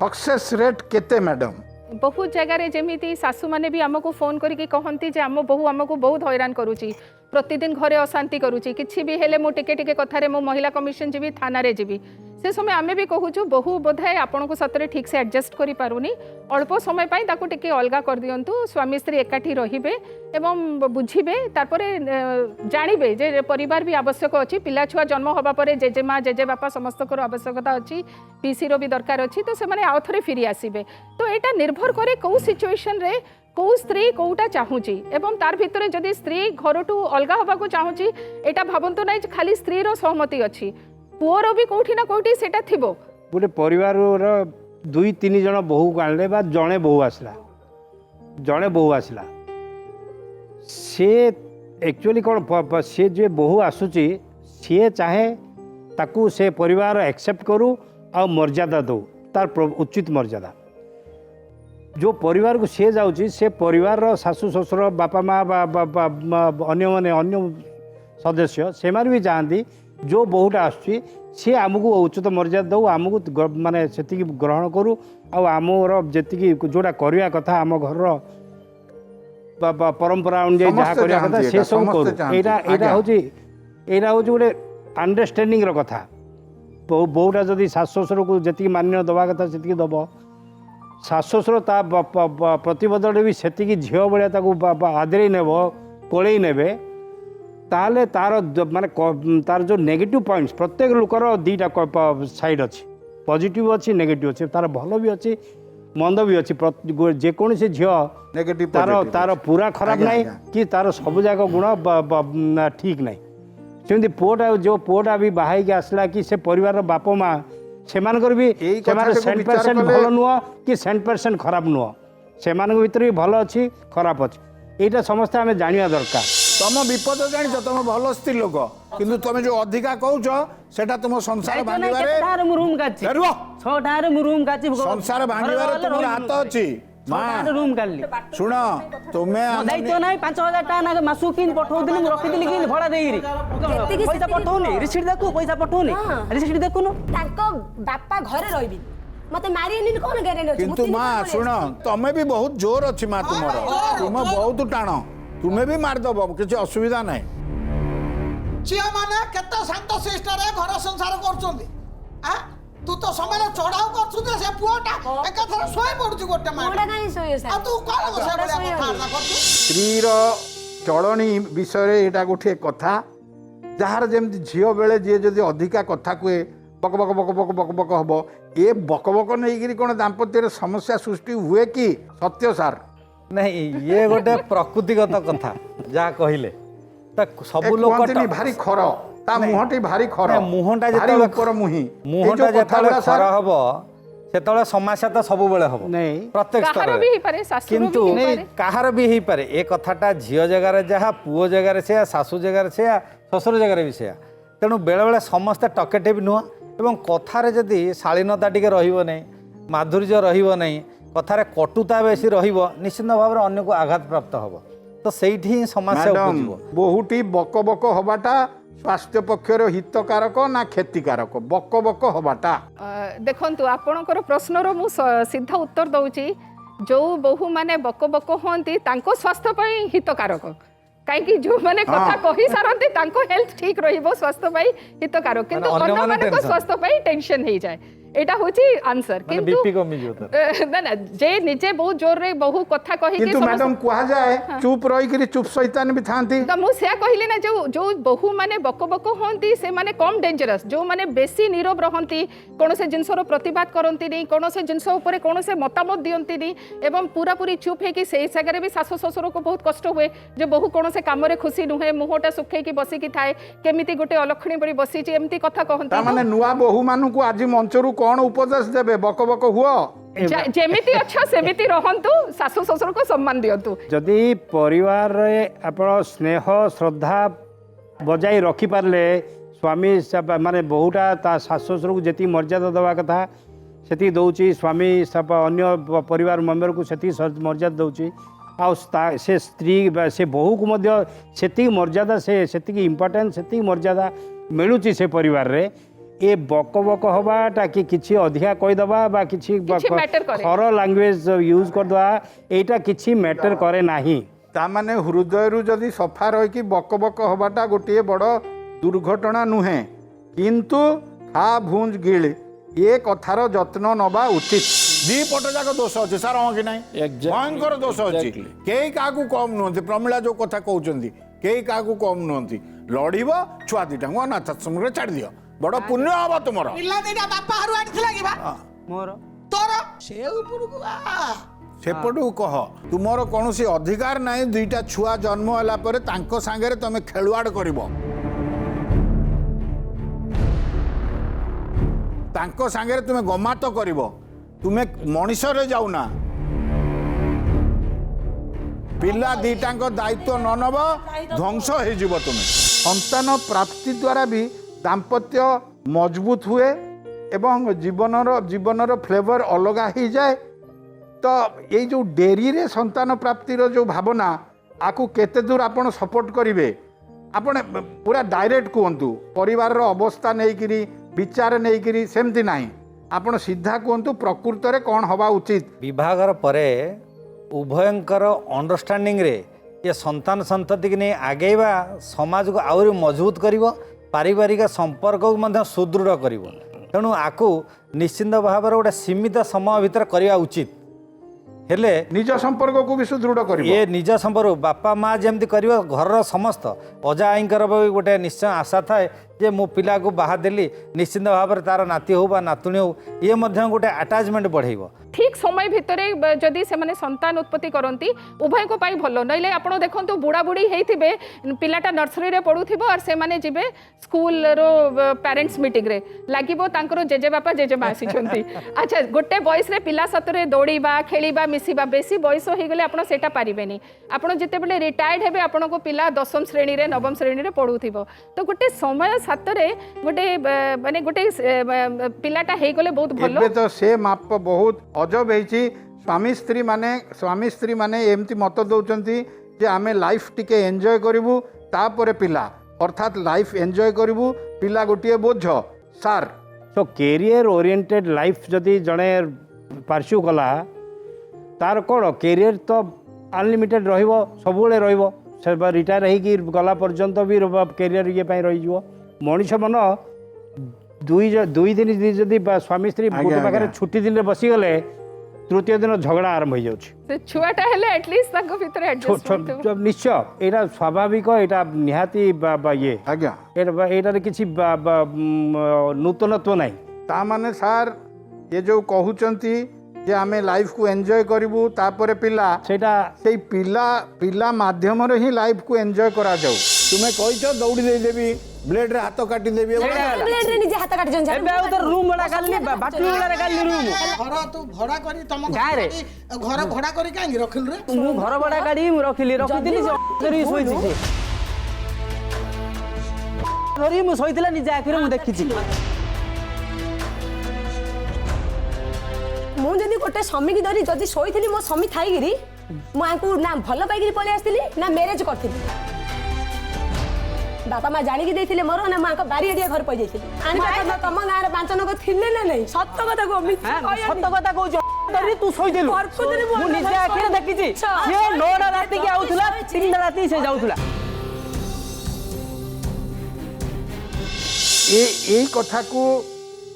सक्सेस रेट केते मैडम बहुत जगह जमीती सासू माने भी आमको फोन करके कहती जे आम बहु आमको बहुत हैरान करुच्ची प्रतिदिन घरे अशांति करुच्ची किसी भी हेले मु टिके टिके कथारे मो महिला कमिशन जीवी थाना रे जीवी से समय आमे भी कहूँ बहु बोधाए आपन को सतरे ठीक से एडजस्ट करि पारुनी अल्प समय पाई ताको टिके अलगा कर दियंतु स्वामी स्त्री एकाठी रहिबे एवं बुझिबे तारपरे जानिबे जे परिवार भी आवश्यक अछि पिला छुआ जन्म होबा परे जेजेमा जेजे बापा समस्त को आवश्यकता अछि पीसी रो भी दरकार अछि तो से माने आउथरे फिरी आसीबे तो एटा निर्भर करे को सिचुएशन रे को स्त्री कोटा चाहूची एवं तार भितरे जदि स्त्री घरटू अलगा होबा को चाहूची एटा भाबंतु नै खाली स्त्री रो सहमति अछि पुअर भी कोठी ना कोठी सेटा थिबो गोटे परिवार दुई तीन जन बहु आनले बा जड़े बहु आसला सी एक्चुअली कौन सी जो बहु आसूची सी चाहे ताकू से परिवार एक्सेप्ट करू आ मर्यादा दो तार उचित मर्यादा जो परिवार को सी जाऊँगी से परिवार शाशु शशुर बापा माँ अन्य माने अन्य सदस्य से भी चाहती जो बहुटा आसूँ सी आमको उचित मर्यादा दो आमको माने से ग्रहण करूँ आमर जी जोटा करवा कथा आम घर परंपरा अनुजाई जहाँ करवा कथा से सब करूँ यहाँ हूँ गोटे अंडरस्टैंडिंग कथा बहुटा जदि शाशु शशुर को जी मान्य दवा कथा से दब शाशु शशुर प्रतिबदले भी से झील भाया आदरे नेब कोले नेबे ताले तार माने तार जो नेगेटिव पॉइंट्स प्रत्येक लोकर दीटा साइड अच्छी पॉजिटिव अच्छी नेगेटिव अच्छी तार भल भी अच्छी मंद भी अच्छी जेकोसी झील नेगेटिव तार तार पूरा खराब नहीं कि तार सबुजाक गुण ठीक नहीं सेमती पुआटा जो पुआटा भी बाहर के आसला कि से परिवार बाप माँ से भी 100% भल नुह कि 100% खराब नुह से भीतर भी भल अच्छी खराब अच्छी यहाँ समस्ते आम जाना दरकार तुम विपद जान तुम भल स्त्री लोक किंतु तुम जो अधिका कहूच सेटा तुम संसार भांगिबारे रूम काची 6 टारे रूम काची संसार भांगिबारे तुम हाथ अछि रूम काढली ଶୁଣ ତୁମେ ମୋ ଦାୟିତ୍ୱ ନାହିଁ 5,000 ଟଙ୍କା ନା ମାସକୁ କିନ୍ତି ପଠଉଥିଲି ମୁଁ ରଖିଥିଲି କିନ୍ତି ଭଡ଼ା ଦେଇକିରି ପଇସା ପଠଉନି ରିସିଟ୍ ଦେଖୁ ପଇସା ପଠଉନି ରିସିଟ୍ ଦେଖୁନୁ ତାଙ୍କ ବାପା ଘରେ ରହିବି ମତେ ମାରିନି କଣ ଗ୍ୟାରେଣ୍ଟି ଅଛି କିନ୍ତୁ ମା ଶୁଣ ତମେ ବି ବହୁତ ଜୋର ଅଛି ମା ତୁମର ତୁମେ ବହୁତ ଟାଣ ତୁମେ ବି ମାରିଦବ କିଛି ଅସୁବିଧା ନାହିଁ ଝିଅ ମାନେ କେତେ ଶାନ୍ତ ଶିଷ୍ଟରେ ଘର ସଂସାର କରୁଛନ୍ତି ତୁ ତ ସମୟରେ ଚଢାଉ କରୁଛୁ ଯେ ସେ ପୁଅଟା ଏକାଥରେ ଶୋଇ ପଡୁଛି ଗୋଟେ ପୁଅଟା କାହିଁ ଶୋଇବ ସାର୍? ତୁ କଣ କଥାବାର୍ତ୍ତା କରୁଛୁ ସ୍ତ୍ରୀର ଚଳଣି ବିଷୟରେ ଏଇଟା ଗୋଟିଏ କଥା ଯାହାର ଯେମିତି ଝିଅ ବେଳେ ଯିଏ ଯଦି ଅଧିକା କଥା କୁହେ ବକ ବକ ବକ ବକ ବକ ବକ ହବ ଏ ବକ ବକ ନେଇକିରି କ'ଣ ଦାମ୍ପତ୍ୟରେ ସମସ୍ୟା ସୃଷ୍ଟି ହୁଏ କି ସତ୍ୟ ସାର୍ ନାଇଁ ଇଏ ଗୋଟେ ପ୍ରକୃତିଗତ କଥା ଯାହା କହିଲେ ତା ସବୁ ଲୋକ ଭାରି ଖର ତା ମୁହଁଟି ଭାରି ଖର ମୁହଁଟା ଭାରି ଯେତେବେଳେ ଉପର ମୁହିଁ ମୁହଁଟା ଯେତେବେଳେ ଖରା ହବ ସେତେବେଳେ ସମସ୍ୟା ତ ସବୁବେଳେ ହବ ନାଇଁ ପ୍ରତ୍ୟେକ କାହାର ବି ହେଇପାରେ ଶାଶୁର କିନ୍ତୁ ବି ହେଇପାରେ କାହାର ବି ହେଇପାରେ ଏ କଥାଟା ଝିଅ ଜାଗାରେ ଯାହା ପୁଅ ଜାଗାରେ ସେୟା ଶାଶୁ ଜାଗାରେ ସେୟା ଶ୍ୱଶୁର ଜାଗାରେ ବି ସେୟା ତେଣୁ ବେଳେବେଳେ ସମସ୍ତେ ଟକେଟିଭ୍ ନୁହଁ ଏବଂ କଥାରେ ଯଦି ଶାଳୀନତା ଟିକେ ରହିବ ନାହିଁ ମାଧୁର୍ଯ୍ୟ ରହିବ ନାହିଁ କଥାରେ କଟୁତା ବେଶୀ ରହିବ ନିଶ୍ଚିତ ଭାବରେ ଅନ୍ୟକୁ ଆଘାତ ପ୍ରାପ୍ତ ହବ ତ ସେଇଠି ହିଁ ସମସ୍ୟା ଉପୁଜିବ ବହୁଟି ବକ ବକ ହବାଟା ସ୍ୱାସ୍ଥ୍ୟ ପକ୍ଷରେ ହିତକାରକ ନା କ୍ଷତିକାରକ ବକ ବକ ହବାଟା ଦେଖନ୍ତୁ ଆପଣଙ୍କର ପ୍ରଶ୍ନର ମୁଁ ସିଧା ଉତ୍ତର ଦଉଛି ଯୋଉ ବୋହୂ ମାନେ ବକ ବକ ହୁଅନ୍ତି ତାଙ୍କ ସ୍ୱାସ୍ଥ୍ୟ ପାଇଁ ହିତକାରକ କାହିଁକି ଯୋଉମାନେ କଥା କହି ସାରନ୍ତି ତାଙ୍କ ହେଲ୍ଥ ଠିକ ରହିବ ସ୍ୱାସ୍ଥ୍ୟ ପାଇଁ ହିତକାରକ କିନ୍ତୁ ଅନ୍ୟମାନଙ୍କ ସ୍ୱାସ୍ଥ୍ୟ ପାଇଁ ଟେନସନ ହେଇଯାଏ এটা হচ্ছে আনসার কিন্তু বিপি কমি যাও না না যে নিজে বহু জোরে বহু কথা কহি কিন্তু ম্যাডাম কুয়া যায় চুপ রই করি চুপ শয়তান বি থান্তি তো মু সে কহিলি না যে বহু মানে বক বক হন্তি সে মানে কম ডেঞ্জরাস যে মানে বেশি নীরব রহন্তি কোনসে জিনিসর প্রতিবাদ করন্তি নি কোনসে জিনিস উপরে কোনসে মতামত দিয়ন্তি নি এবং পুরা পুরি চুপ হে কি সেই জায়গায় বি শাশু শ্বশুর কো বহুত কষ্ট हुए যে বহু কোনসে কামরে খুশি নুহে মুহটা সুখে কি বসি কি থায়ে কেমিতি গোটে অলক্ষণী পরি বসিছি এমতি কথা কহন্তি তা মানে নুয়া বহু মানকু আজি মঞ্চরু কোন উপদেশ দেবে বক বক হুଅ যেমিতি অছ সেমিতি রহন্তু শাশু শ্বশুর কো সম্মান দিয়ন্তু যদি পরিবারে আপন স্নেহ শ্রদ্ধা বজাই রখি পারলে স্বামী মানে বহুটা তা শাশু শ্বশুরକୁ যেতি মর্যাদা দেওয়া কথা সেতি দଉଛି স্বামী ଅନ୍ୟ ପରିବାର ମେମ୍ବରକୁ ସେତିକି ମର୍ଯ୍ୟାଦା ଦଉଛି ଆଉ ସେ ସ୍ତ୍ରୀ ସେ ବୋହୂକୁ ମଧ୍ୟ ସେତିକି ମର୍ଯ୍ୟାଦା ସେତିକି ଇମ୍ପୋର୍ଟାନ୍ସ ସେତିକି ମର୍ଯ୍ୟାଦା ମିଳୁଛି ସେ ପରିବାରରେ ଏ ବକ ବକ ହବାଟା କି କିଛି ଅଧିକା କହିଦେବା ବା କିଛି ଖର ଲାଙ୍ଗୁଏଜ ୟୁଜ୍ କରିଦେବା ଏଇଟା କିଛି ମ୍ୟାଟର କରେ ନାହିଁ ତାମାନେ ହୃଦୟରୁ ଯଦି ସଫା ରହିକି ବକ ବକ ହବାଟା ଗୋଟିଏ ବଡ଼ ଦୁର୍ଘଟଣା ନୁହେଁ କିନ୍ତୁ ଖା ଭୁଞ୍ଜ ଗିଳ ଏ କଥାର ଯତ୍ନ ନେବା ଉଚିତ ଦି ପଟ ଯାକ ଦୋଷ ଅଛି ସାର୍ ହଁ କି ନାହିଁ ଭୟଙ୍କର ଦୋଷ ଅଛି କେହି କାହାକୁ କମ୍ ନୁହନ୍ତି ପ୍ରମିଳା ଯୋଉ କଥା କହୁଛନ୍ତି କେହି କାହାକୁ କମ୍ ନୁହନ୍ତି ଲଢ଼ିବ ଛୁଆ ଦିଟାଙ୍କୁ ଅନାଥାଶ୍ରମରେ ଛାଡ଼ିଦିଅ ବଡ଼ ପୁଣ୍ୟ ହବ ତୁମର ପିଲା ଦିଟା ବାପା ହାରୁ ଆଣିଥିଲା କି ବା ମୋର ତୋର ସେ ଉପରକୁ ସେପଟକୁ କହ ତୁମର କୌଣସି ଅଧିକାର ନାହିଁ ଦୁଇଟା ଛୁଆ ଜନ୍ମ ହେଲା ପରେ ତାଙ୍କ ସାଙ୍ଗରେ ତମେ ଖେଳୁଆଡ଼ କରିବ ତାଙ୍କ ସାଙ୍ଗରେ ତୁମେ ଗମାତ କରିବ ତୁମେ ମଣିଷରେ ଯାଉନା ପିଲା ଦିଟାଙ୍କ ଦାୟିତ୍ୱ ନ ନେବ ଧ୍ୱଂସ ହେଇଯିବ ତୁମେ ସନ୍ତାନ ପ୍ରାପ୍ତି ଦ୍ୱାରା ବି ଦାମ୍ପତ୍ୟ ମଜବୁତ ହୁଏ ଏବଂ ଜୀବନର ଫ୍ଲେଭର ଅଲଗା ହେଇଯାଏ ତ ଏଇ ଯେଉଁ ଡେରିରେ ସନ୍ତାନ ପ୍ରାପ୍ତିର ଯେଉଁ ଭାବନା ଆକୁ କେତେ ଦୂର ଆପଣ ସପୋର୍ଟ କରିବେ ଆପଣ ପୁରା ଡାଇରେକ୍ଟ କୁହନ୍ତୁ ପରିବାରର ଅବସ୍ଥା ନେଇକିରି ବିଚାର ନେଇକିରି ସେମିତି ନାହିଁ ଆପଣ ସିଧା କୁହନ୍ତୁ ପ୍ରକୃତରେ କ'ଣ ହେବା ଉଚିତ ବିବାହର ପରେ ଉଭୟଙ୍କର ଅଣ୍ଡରଷ୍ଟାଣ୍ଡିଂରେ ଏ ସନ୍ତାନ ସନ୍ତତିକି ନେଇ ଆଗେଇବା ସମାଜକୁ ଆହୁରି ମଜବୁତ କରିବ ପାରିବାରିକ ସମ୍ପର୍କକୁ ମଧ୍ୟ ସୁଦୃଢ଼ କରିବ ତେଣୁ ଆକୁ ନିଶ୍ଚିନ୍ତ ଭାବରେ ଗୋଟେ ସୀମିତ ସମୟ ଭିତରେ କରିବା ଉଚିତ ହେଲେ ନିଜ ସମ୍ପର୍କକୁ ବି ସୁଦୃଢ଼ କରିବ ଏ ନିଜ ସମ୍ପର୍କ ବାପା ମା ଯେମିତି କରିବ ଘରର ସମସ୍ତ ଅଜା ଆଈଙ୍କର ବି ଗୋଟେ ନିଶ୍ଚୟ ଆଶା ଥାଏ ଯେ ମୁଁ ପିଲାକୁ ବାହା ଦେଲି ନିଶ୍ଚିନ୍ତ ଭାବରେ ତାର ନାତି ହେଉ ବା ନାତୁଣୀ ହେଉ ଇଏ ମଧ୍ୟ ଗୋଟେ ଆଟାଚମେଣ୍ଟ ବଢ଼େଇବ ঠিক সময় ভিতরে যদি সেমানে সন্তান উৎপত্তি করতে উভয়ক পাই ভালো নইলে আপনার দেখুন বুড়া বুড়ি হয়েছে পিলাটা নর্সরি পড়ুব আর সে যাবে স্কুলর প্যারেন্টস মিটিংরে লাগিব তাঁর জেজেবাপা জেজেমা আসিছেন আচ্ছা গোটে বয়সে পিলা সতরে দৌড়া খেলা মিশা বেশি বয়স হয়ে গেলে আপনার সেটা পারিবে আপনার যেতবে রিটায়ার্ড হবে আপনার পিলা 10ম শ্রেণী 9ম শ্রেণী পড়ুব তো গোটে সময় সাতরে গোটে মানে গোটে পিলাটা হয়ে গেলে বহুত ভালো তো সে মাপ বহুত অজব হয়েছি स्वामी स्त्री माने एमती मत दौरान जे आमे लाइफ टिके एंजॉय करूँ तापर पिला अर्थात लाइफ एंजॉय करूँ पिला गोटे बोझ सार। सो कैरियर ओरिएंटेड लाइफ जदि जड़े पार्श्यू कला तार कौन कैरियर तो अनलिमिटेड सब रिटायर होगी गला पर्यंत भी कैरियर ये रही मनीष मन दुई दिन जदि स्वामी स्त्री गोटे पाखे छुट्टी दिन में बसीगले तृतीय दिन झगड़ा आरंभ हो जाए छुआटा हेले एटलिस्ट ताको भीतर एडजस्टमेंट निश्चय एटा स्वाभाविक एटा निहाती ये आज्ञा एटार किसी नूतनत्व नहीं ता माने सार ये जो कहउचंती जे आमे लाइफ को एंजॉय करिवु तापर पिला सेटा सेई पिला माध्यम रे ही लाइफ को एंजॉय करा जाऊ। तुमे कहिछ दौड़ी दे देबी ब्लेड रे हाथ काटी देबी ब्लेड रे निजे हाथ काटी जन एबे आउ तो रूम बड़ा काली बाटू बड़ा काली रूम घर तू भड़ा करी तम गाय रे घर भड़ा करी काहे रखिल रे मु घर बड़ा काढी मु रखिदिली करी सोइछि से करी मु सोइतिला निजे आखिर मु देखिछि मु जदि गोटे स्वामी की धरी जदि शोइथिली मो स्वामी थाइगिरी मु आंकु ना भल पाइगिरी पळे आस्तिली ना मैरिज करथिली बापा माँ जानिकी देथिले मोर ना मां को बारी एडिया घर पइ जाइथिली आनि बापा तम गां रे पांच नक थिले ना नहीं सत्य कथा को सत्य कथा कहू तरी तू सोइदेलु मु निजे आखिर देखिछि से 9टा राती के आउथुला 3टा राती से जाउथुला ए कथा को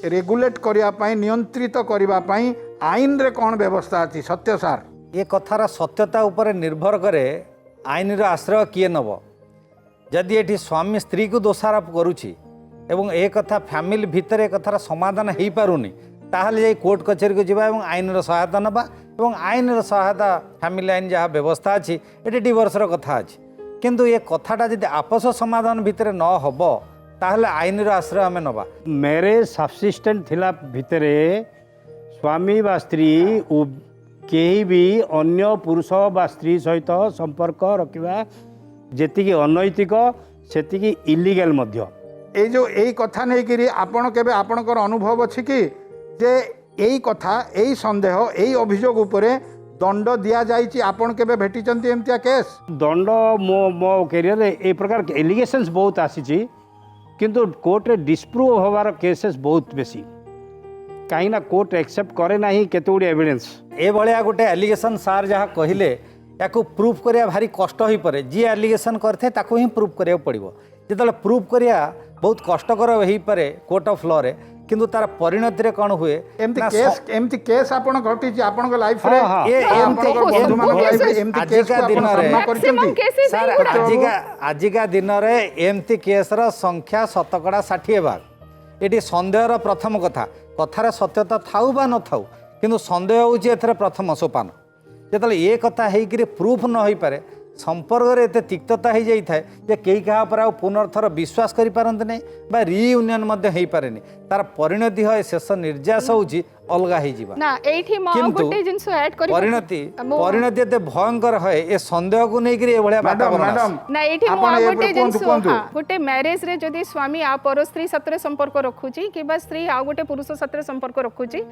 रेगुलेट करिया पाई नियंत्रित करिवा पाई आईन रे कौन व्यवस्था अछि सत्य सार ये कथार सत्यता उपर निर्भर करे आईन रो आश्रय किए नब जदि ये स्वामी स्त्री को दोषारोप करुच्ची एवं ए कथा फैमिली भितर ए कथार समाधान हो पारुनी ताहले जाई कोर्ट कचेरी को जीवा एवं आईन रो सहायता नबा एवं आईन रो सहायता फैमिली आईन जहाँ व्यवस्था अच्छी ये डिवोर्स रो कथा अच्छी किंतु ये कथाटा जदि आपस समाधान भितर न हब ताहले आईन रो आश्रय आमे नबा। मैरिज सब्सिस्टेंट थिला भितरे स्वामी बा स्त्री केही भी अन्य पुरुष बा स्त्री सहित संपर्क रखिबा जेतिकी अनैतिक सेतिकी इलीगल मध्य ए जो एई कथा नै करी आपण केबे आपणकर अनुभव अछि कि जे एई कथा एई संदेह एई अभियोग उपरे दंड दिया जाइछि आपण केबे भेटिचंती एमतिया केस दंड मो कैरियर ए प्रकार एलिगेशंस बहुत आसीछि किंतु कोर्ट रे डिस्प्रूव होवार केसेस बहुत बेसी कहीं ना कोर्ट एक्सेप्ट करे ना केते गुडी एविडेंस ए भलिया गोटे एलिगेशन सार जहाँ कहले या प्रूफ करिया भारी कष्ट हो पड़े जी एलिगेशन करथे ताको ही प्रूफ करिया पड़िबो जेतले प्रूफ करिया बहुत कष्टकर हो पारे कोर्ट ऑफ लॉ रे किंतु तार परिणति रे कोन हुए एमती केस आपण घटी छी आपण को लाइफ रे ए बंधु मान लाइफ रे एमती केस को आपण सामना करचंती सर आजिका दिन रे एमती केस रो संख्या 60 भाग एटी संदेह रो प्रथम कथा कथार सत्यता थाउ बा न थाउ किंतु संदेह होची एथरे प्रथम सोपान जेतले ये कथा हेकि प्रूफ न हो पारे संपर्क एत तिक्तता हो जाए जे कई क्या पर पुनर्थर विश्वास करि पारंते नै बा रियूनियन मध्य हो पारे तार परिणति है शेष निर्यास होची अलगा हो जिबा ना एठी म गोटे जिंस ऐड करि परिणति एते भयंकर है ए संदेह को नै करी ए भलिया बात मैडम ना एठी म गोटे जिंस गोटे मैरिज रे जदी स्वामी आ पर स्त्री सत्र संपर्क रखुची कि बा स्त्री आ गोटे पुरुष सत्र संपर्क रखुची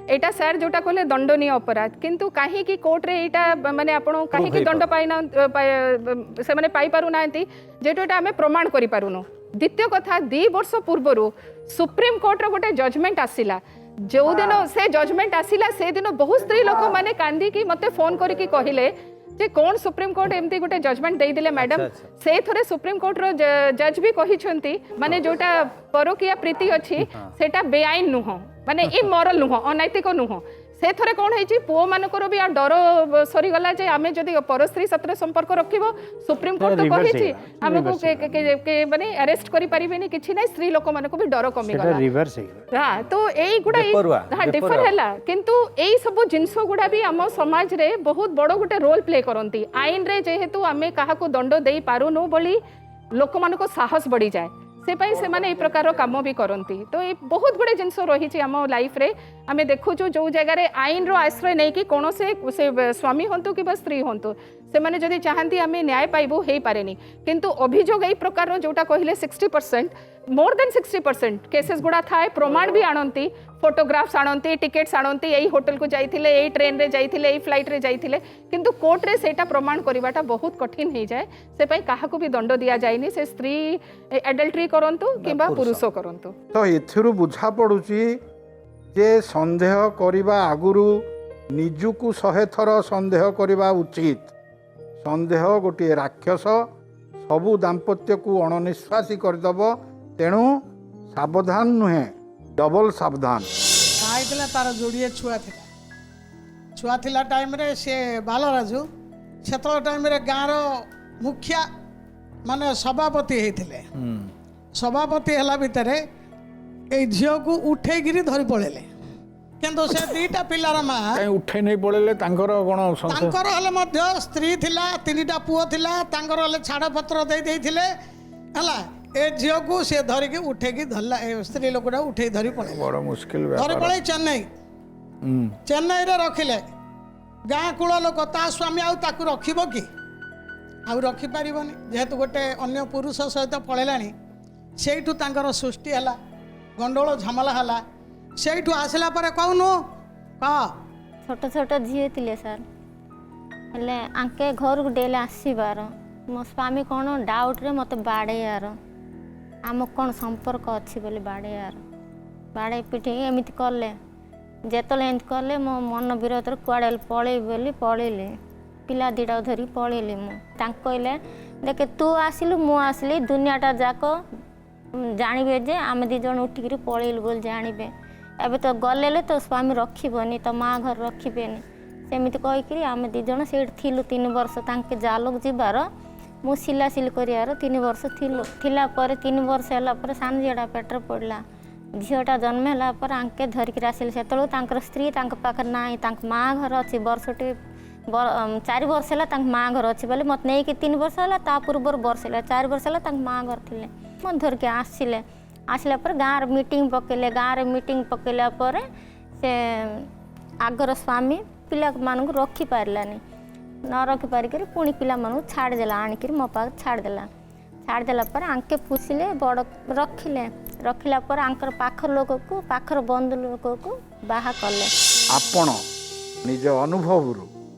एटा सर जोटा कहले दंडनीय अपराध किंतु काहे की कोर्ट रे एटा माने आपण काहे की दंड पाइना से माने पाई पारु नांती जेटोटा हमें प्रमाण करि पारुनो। द्वितीय कथा 2 वर्ष पूर्वरु सुप्रीम कोर्ट रो गोटे जजमेंट आसिला जो दिन से जजमेंट आसिला से दिन बहुत स्त्री लोक माने कांदी की मते फोन करी की कहिले जे कौन सुप्रीम कोर्ट एमती गोटे जजमेंट दे दिले मैडम से थरे सुप्रीम कोर्ट रो जज भी कहिसंती माने जोटा परकिया प्रीति अछि सेटा बेआईन नुह माने इमोरल नुह अनैतिक नुह से थरे कौन है पुओ मानकर भी आ डर सरी गला जे आमे जदि परस्त्री सत्र संपर्क रखिबो सुप्रीम कोर्ट तो कहिछि हमको के माने अरेस्ट करि परिबेनी किछि नै स्त्री लोक मानको भी डर कमी गला रिवर्स हां तो एई गुडा हां डिफर हैला किंतु एई सब जिंस गुडा भी हम समाज रे बहुत बड़ो गुटे रोल प्ले करंती आईन रे जेहेतु आमे काहा को दंड देई पारुनो बोली लोक मानको साहस बढ़ी जाए से पाई से माने ए प्रकार काम भी करती तो ये बहुत गुड़े जिनस रही आम लाइफ रे आमे देखुचु जो जगह आईन रो आश्रय नहीं कि कौन से स्वामी हंतु कि स्त्री हंतु से माने जदि चाहती आम न्याय पाइबू हो पारे किंतु अभियोग यही प्रकार जोटा कहले 60% मोर देन 60% केसेस गुड़ा थाए प्रमाण भी आणती फोटोग्राफ्स आणती टिकेट्स आणती यही होटल को जाइए यही ट्रेन रे जाइए यही फ्लाइट रे जाइए किंतु कोर्ट रे सेटा प्रमाण करवाटा बहुत कठिन हो जाए से क्या भी दंड दि जाए से स्त्री एडल्ट्री करंतु किंबा पुरुष करंतु। तो एथिरु बुझा पड़ुची जे संदेह करबा आगुरु निजुकु 100 थर संदेह करबा उचित। संदेह गोटे राक्षस सबु दाम्पत्य को अणनिश्वासी करदब तेणु सावधान नुहे डबल सावधान। आइला तार जोड़िए छुआ थिला टाइम रे से बालराजू सेतल टाइम रे गाँव मुखिया माने सभापति होते सभापति हला भितर ए झील को उठेगिरी धरी पड़ेले किंतु से दीटा पिलार माँ उठे नहीं पड़े तांकर हले मध्य स्त्री थिला 3टा पुओ थिला तांकर हले छाड़ पत्र दे देथिले हला ए झील को से धरिकी उठेकी धरला स्त्री लोकटा उठे धरी पड़े बड़ मुश्किल धरी पड़े चेन्नई चेन्नई रे रखिले गाँ कूल लोक ता स्वामी आउ ताकू रखिबो कि आउ रखि पारिबोनी जेहेतु गोटे अन्य पुरुष सहित पळेलानी सेठू तांकर सृष्टि हला गंडोल झमला हला सेठू आसला पर कहनु कह छोट छोट झील थिले सर हेले आंके घर को डेले आसीबार मो स्वामी कौन डाउट रे मत बाड़ेयार आम कौन संपर्क अच्छी बोली बाड़ेयार बाड़े पिटे एमती कले जेतले एमती कले मो मन विरोध कुआड़े पलि बोली पलैली पिला 2टा धरी पलैली मुझे देखे तू आसिलु मु आसिली दुनियाटा जाक जानवे जे आम 2 जन उठिक पलैलु बोली जानवे एबे तो गले तो स्वामी रखिबनी तो माँ घर रखिबेनी सेमिति कहीकि आम 2 जन से थिलु 3 वर्ष तांके जालक जीवार मु सिलासिली करियार 3 वर्ष थिलु थिला पर 3 वर्ष होला पर सान झीटा पेटर पड़ला झीटा जन्म होला पर आंके धरिक आसिले सेतलो तांकर स्त्री तांक पाखर नाही तांक माँ घर अच्छी वर्षटे 4 वर्ष होला तांक माँ घर अच्छी बोले मत नहीं कि 3 वर्ष होला ता पूर्व वर्ष होला 4 वर्ष होला तांक माँ घर थिले मत धरिक आसिले आसला पर गाँव मीटिंग पकेले गाँव मीटिंग पकेला पर से आगर स्वामी पिला मानू रखी पारलानी न रखी पारिक पुणी पिला मानू छाड़देला आणिक मो पाख छाड़देला पर आंके पुषिले बड़ रखिले रखिला पर आंकर पाखर लोक को पाखर बंधु लोक को बाहा कले। आपण निज अनुभव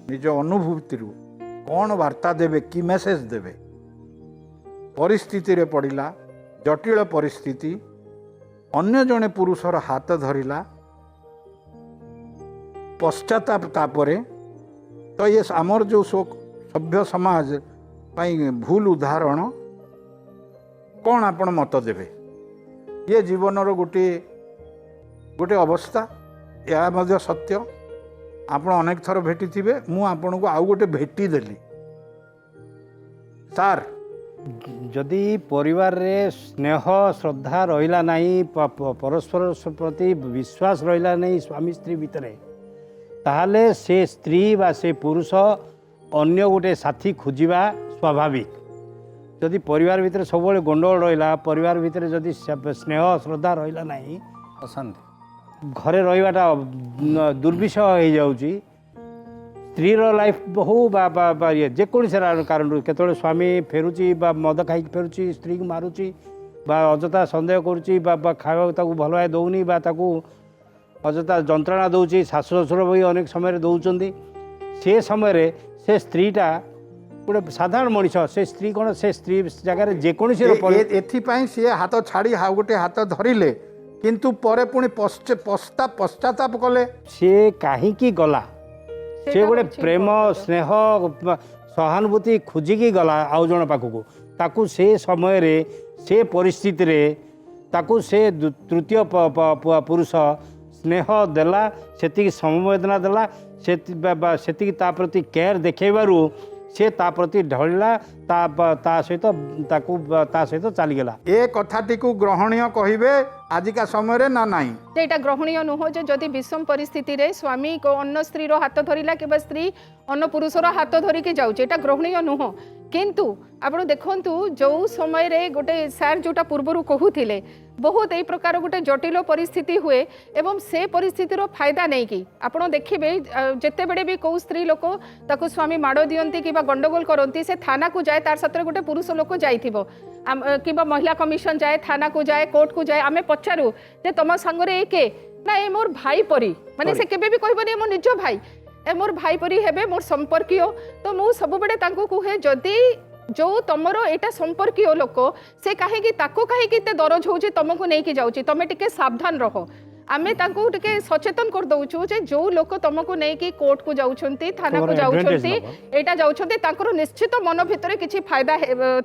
निज अनुभूति कौन वार्ता देवे कि मेसेज देवे परिस्थिति रे पड़िला जटिल परिस्थिति अन्य जने पुरुषर हाथ धरिला पश्चाताप तापरे तो ये आमर जो सभ्य समाज पाई भूल उदाहरण कौन आपण मत देवे ये जीवनर गोटे गोटे अवस्था यह मध्य सत्य आपण अनेक थर भेटी थे मु आपन को आउ गोटे भेटी देली सार जदि परिवार रे स्नेह श्रद्धा रहिला नहीं परस्पर प्रति विश्वास रहिला नहीं स्वामी स्त्री भितरे ताहले से स्त्री बा से पुरुष अन्य गोटे साथी खोजिबा स्वाभाविक जदि परिवार भितर सब गंडगोल रहिला परिवार भितर जदि स्नेह श्रद्धा रहिला नहीं अशांति घरे रहिबाटा दुर्विषय हो जाउची स्त्रीर लाइफ बहु बा ये जेकोसी कारण केतले स्वामी फेरुची बा मद खाई फेरुची स्त्री को मारुची बा अजथा सन्देह करुची बा खावा ताकू भल भाई दौनी बा ताकू अजथा जंत्रणा दौची शाशु शशुर भी अनेक समय दौरान से समय से स्त्रीटा गोटे साधारण मनीष से स्त्री कौन से स्त्री जगार जेकोसी एथिपाई सी हाथ छाड़ी हाउ गोटे हाथ धरिले किंतु परे पुणी पश्चाताप कले सी कहीं गला से गोटे प्रेम स्नेह सहानुभूति खोजिकी गला आउ जन पाखक ताकू से समय रे से परिस्थिति रे ताकू से तृतीय पुरुष स्नेह देला सेतिकी समवेदना देला सेतिकी ता प्रति केयर देखेबारु से ता प्रति ढलिला ता सहित चलीगला ए कथाटी को ग्रहणीय कहिबे आजिका समय रे ना नहीं एटा ग्रहणीय नुह जे जदि विषम परिस्थिति रे स्वामी को अन्न स्त्री रो हाथ धरिला कि स्त्री अन्न पुरुषर हाथ धरिकी जाउचे एटा ग्रहणीय नुह किंतु आपण देखंतु जो समय रे गोटे सर जोटा पूर्वरु कहूथिले बहुत एई प्रकार गोटे जटिल परिस्थिति हुए एवं से परिस्थितिर फायदा नहीं कि आपण देखिबे जेते बेडे भी को स्त्री लोक ताको स्वामी माड़ दियंती कि गंडगोल करती से थाना को जाए तार साथ गोटे पुरुष लोक जाइथिबो कि महिला कमिशन जाए थाना को जाए कोर्ट को जाए आमे पचारू जे तुम संगरे के ना ए मोर भाई परी माने से केबे भी कहबनी मोर निज भाई ए मोर भाई परी हेबे मोर संपर्कीय तो मु सब बेडे तांको कुहे जदी जो तुमर एटा संपर्कीय लोक से कहीं ताको कहीं दरज हो तुमको नहीं जाऊँगी तुम टिके सावधान रहो आमे तांको टिके सचेतन कर दउछु जे जो लोक तुमको नहीं कोर्ट को जाउछंती थाना को जाउछंती एटा जाउछंती तांकर निश्चित मन भितर किछि फायदा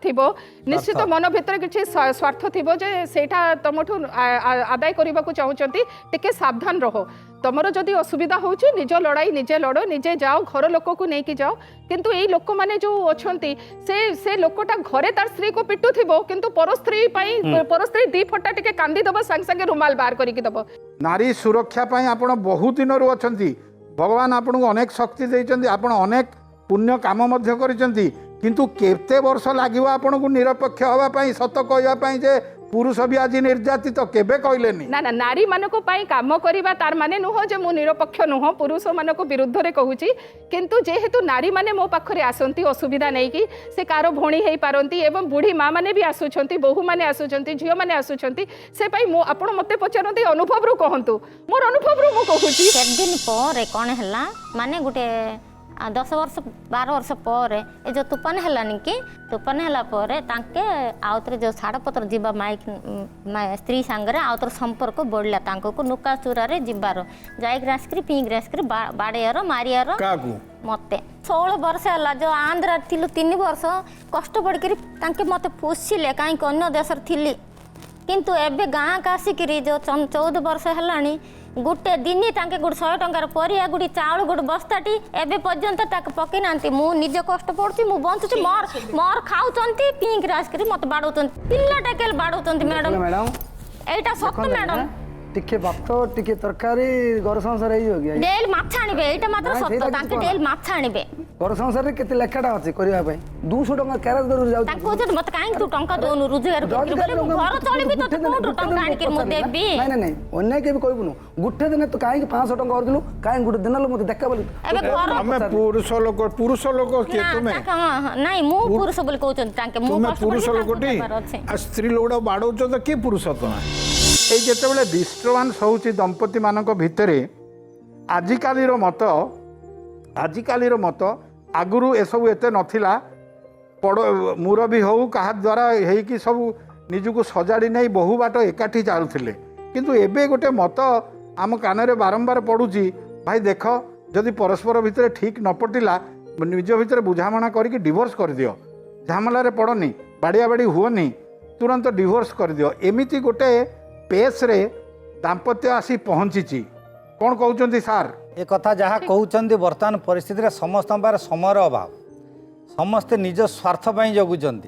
थिबो निश्चित मन भितर किछि स्वार्थ थिबो जे सेटा तुमठु आदाय करबा को चाहुछंती टिके सावधान रहो तुमर जदि असुविधा होची निज लड़ाई निजे लड़ो निजे जाओ घर लोक को नहीं जाओ किंतु एई लोक माने जो अछंती से लोकटा घरे तार स्त्री को पिटु थिबो किंतु पर स्त्री दी फटा टिके कांदी दबो संग संगे रुमाल बाहर करिक दबो नारी सुरक्षा पाई आपण बहुत दिन रु अछंती भगवान आपण को अनेक शक्ति देइचंती आपण अनेक पुण्य काम मध्य करिसंती किंतु केते वर्ष लागिवो आपण को निरपेक्ष होबा पाई सत कहबा पाई जे पुरुष भी आज निर्यातित तो केबे कहलेनी ना ना नारी मानको पाई काम करिबा तार माने नुह जे मु निरपेक्ष नुह पुरुष मानको विरुद्ध रे कहूची किंतु जेहेतु नारी माने मो पाखरे आसंती असुविधा नै कि से कार भणी हेई पारंती एवं बुढ़ी माँ माने भी आसुछंती बहु माने आसुछंती झियो माने आसुछंती से पाई मो आपण मते पचारंती अनुभव रु कहंतु मोर अनुभव रु मो कहूची केत दिन पर कोन हला माने गुटे 10 वर्ष 12 वर्ष पर ए जो तूफान हलानी कि तूफान हला पर तांके आउतरे जो छाड़पत्र जीवा माइक स्त्री सांगरे आउतर संपर्क बढ़ला तांको को नुका चूरा रे जीवार जाई ग्रासकरी पी ग्रासकरी बाड़ेयर मारियर काकू मते 16 वर्ष हला जो आंध्र थिलु 3 वर्ष कष्ट पड़करी तांके मते पोसिले काई अन्य देशर थिली किंतु एबे गाँ का आसिकरी जो 14 वर्ष हलानी गोटे दिन तांके गोटे 100 टंकार परिया गोटे चाउल गोटे बस्ताटी एबे पर्यंत ताके पकई नांती मु निजे कष्ट पड़ुची मु बंचुची मोर खाउचंती पिंक राज करी मते बाडौचंती पिल्लाटा केल बाडौचंती मैडम एटा सत्य मैडम टिके भात टिके तरकारी घर संसार होगी डेल माछ आनिबे एटा मात्र सत्य तांके डेल माछ आनिबे घर संसार रे केते लेखाटा अछि करिया पय 200 टंका कैरेज दरु जाउ ताको जे मते काई तू टंका दोनु रोजगार कर बोले घर चलिबी तो कोन टंका आनि के मु देबी नहीं नहीं अन्य के भी कहबुनु गुठे दिन तो काई 500 टंका करदिलु काई गुठे दिन मते देखा बोली एबे घर हमें पुरुष लोक के तुमे नहीं मु पुरुष बोली कहउचन तांके मु पुरुष लोकटी आ स्त्री लोक बाडौच तो के पुरुष तो এই যেতবে ডিস্টর্বান্স হচ্ছে দম্পতি মানক ভিতরে আজিকালির মত আগুরু এসবু এতে নথিলা পড় মুরবী হও কাহা দ্বারা ହେଇକି ସବୁ ନିଜକୁ ସଜାଡ଼ି ନେଇ ବହୁ ବାଟ ଏକାଠି ଚାଲୁଥିଲେ କିନ୍ତୁ ଏବେ ଗୋଟେ ମତ ଆମ କାନରେ ବାରମ୍ବାର ପଡ଼ୁଛି ଭାଇ ଦେଖ ଯଦି ପରସ୍ପର ଭିତରେ ଠିକ୍ ନ ପଟିଲା ନିଜ ଭିତରେ ବୁଝାମଣା କରିକି ଡିଭୋର୍ସ କରିଦିଅ ଝାମେଲାରେ ପଡ଼ନି ବାଡ଼ିଆ ବାଡ଼ି ହୁଅନି ତୁରନ୍ତ ଡିଭୋର୍ସ କରିଦିଅ ଏମିତି ଗୋଟେ पेस रे दाम्पत्य आसी पहुँची कौन कहते सार ए कथा जहाँ कहते बर्तमान परिस्थिति समस्त समय अभाव समस्ते निज स्वार्थ जगुंट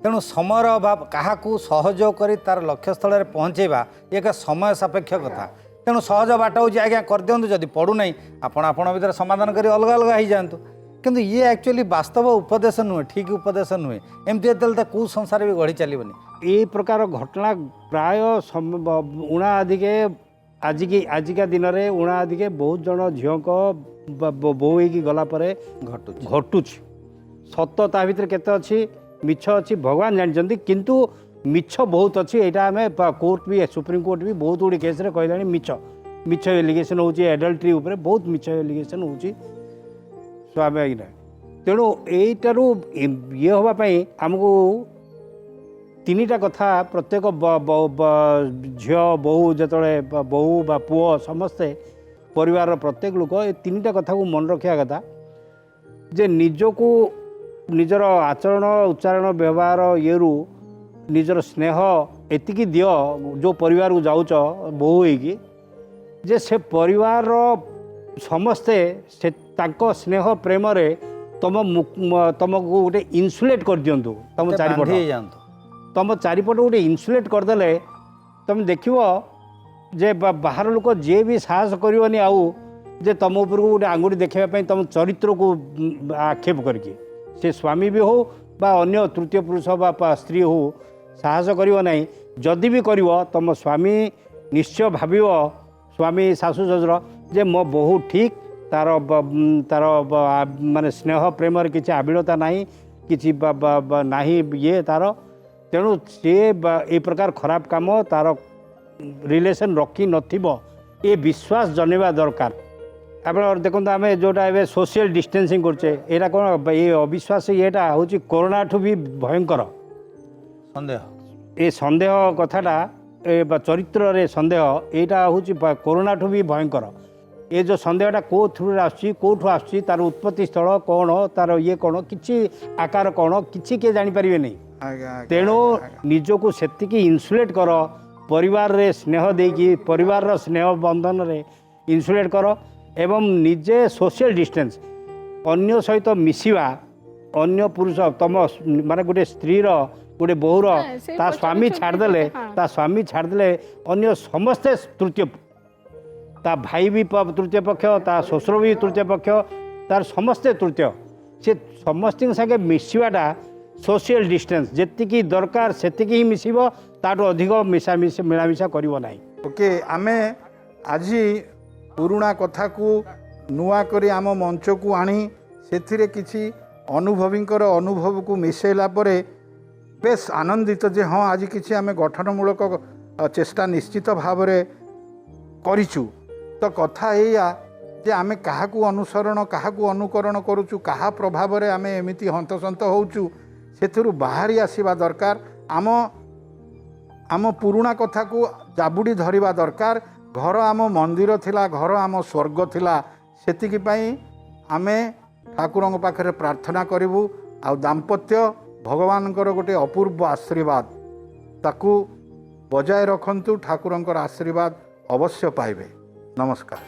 तेणु समय अभाव क्या सहयोग कर तार लक्ष्य स्थल में पहुँचेवा एक समय सापेक्ष कथा तेणु सहज बाट हो आज्ञा कर दिंतु जदि पड़ूना आपण भर समाधान कर अलग अलग हो जातु किंतु ये एक्चुअली वास्तव उपदेश नुहे ठीक उपदेश नुहे एमती तो कौ संसार भी गढ़ी चलनी ये प्रकार घटना प्राय उणा आदि के आजिका दिन में उणा आदि के बहुत जन झील को बो गला घटुच सत ता भीतर केते अच्छी मिछ अच्छी भगवान जानते किंतु मिछ बहुत अच्छी यहाँ आम कोर्ट भी सुप्रीम कोर्ट भी बहुत गुड़ी केस कहला मिछ एलिगेशन हो एडल्ट्री उपर बहुत मिछ एलिगेशन हो स्वाभाविक तेणु यहीटारू ये हाँपाई आमको 3टा कथा प्रत्येक झील बहु जिते बहु बा पुओ समस्ते परिवार प्रत्येक लोक ये 3टा कथा को मन रखा कथा जे निजको निजर आचरण उच्चारण व्यवहार ये निजर स्नेह एतिकी दियो जो परिवार को जाऊच बहु होगी जे से परिवार समस्ते से तांको स्नेह प्रेम रे तुमको गोटे इन्सुलेट कर दिंतु तुम चारिपट तुम चारिपट गोटे इन्सुलेट करदे तुम देख जे बाहर लोक जी भी साहस करनी आउ जे तुम उपर गोटे आंगुठी देखापी तुम चरित्र को आक्षेप करके से स्वामी भी हो बा अन्य तृतीय पुरुष बा स्त्री हो साहस करियो नहीं जदि भी करियो तुम स्वामी निश्चय भाविव स्वामी शाशु शशुर जे मो बहु ठीक तार तार माने स्नेह प्रेम किसी आबिड़ता नहीं किसी नहीं ये तार तेणु सी ए प्रकार खराब काम तार रिलेशन रखी नथिबो ये विश्वास जनवा दरकार। आप देखो आम जोटा ए सोशल डिस्टेंसिंग करचे यहाँ कौन ये अविश्वास येटा हूँ कोरोना ठू भी भयंकर संदेह ए संदेह कथाटा चरित्र रे संदेह यहाँ हूँ कोरोना ठू भी भयंकर ये जो संदेहटा कौ थ्रू कौठू आसूँ तार उत्पत्ति स्थल कौन तार ये कौन किसी आकार कौन किसी किए जापर नहीं तेणु निजको सेतिकी इन्सुलेट कर परिवार रे स्नेह देकी परिवार रो स्नेह बंधन रे इन्सुलेट कर एवं निजे सोशल डिस्टेंस अन्य सहित मिसिवा अन्य पुरुष तुम माने गोटे स्त्री गोटे बोहूर ता स्वामी छाड़देले ता स्वामी छाड़देले अन्य समस्ते तृतीय ता भाई भी तृतीय पक्ष ता ससुर भी तृतीय पक्ष तार समस्ते तृतीय से समस्त संगे मिसिवाटा सोशल डिस्टेंस जेतिकी दरकार सेतिकी ही मिसिबो ताठू अधिक मिशामिशा मिलामिशा करिवो नाही। ओके आमे आज पुराणा कथा को नुआ करी आम मंच को आनी से किसी अनुभवींकर अनुभव को मिसेला परे बेस आनंदित जे हाँ आज किसी आम गठनमूलक चेष्टा निश्चित भाव में करिचु तो कथा या जे आमे काहाकू अनुसरण काहाकू अनुकरण करुचु कहा प्रभाव में आमे एमिति हंतसंत होउचु सेथुरु बाहरी आसीबा दरकार आम आम पुराणा कथा को जाबुड़ी धरिबा दरकार घर आम मंदिर थिला घर आम स्वर्ग थिला सेतिकी पई आमे ठाकुरंग पाखरे प्रार्थना करिवु आ दाम्पत्य भगवानकर गोटे अपूर्व आशीर्वाद ताकू बजाय रखंतु ठाकुरंकर आशीर्वाद अवश्य पाइबे। नमस्कार।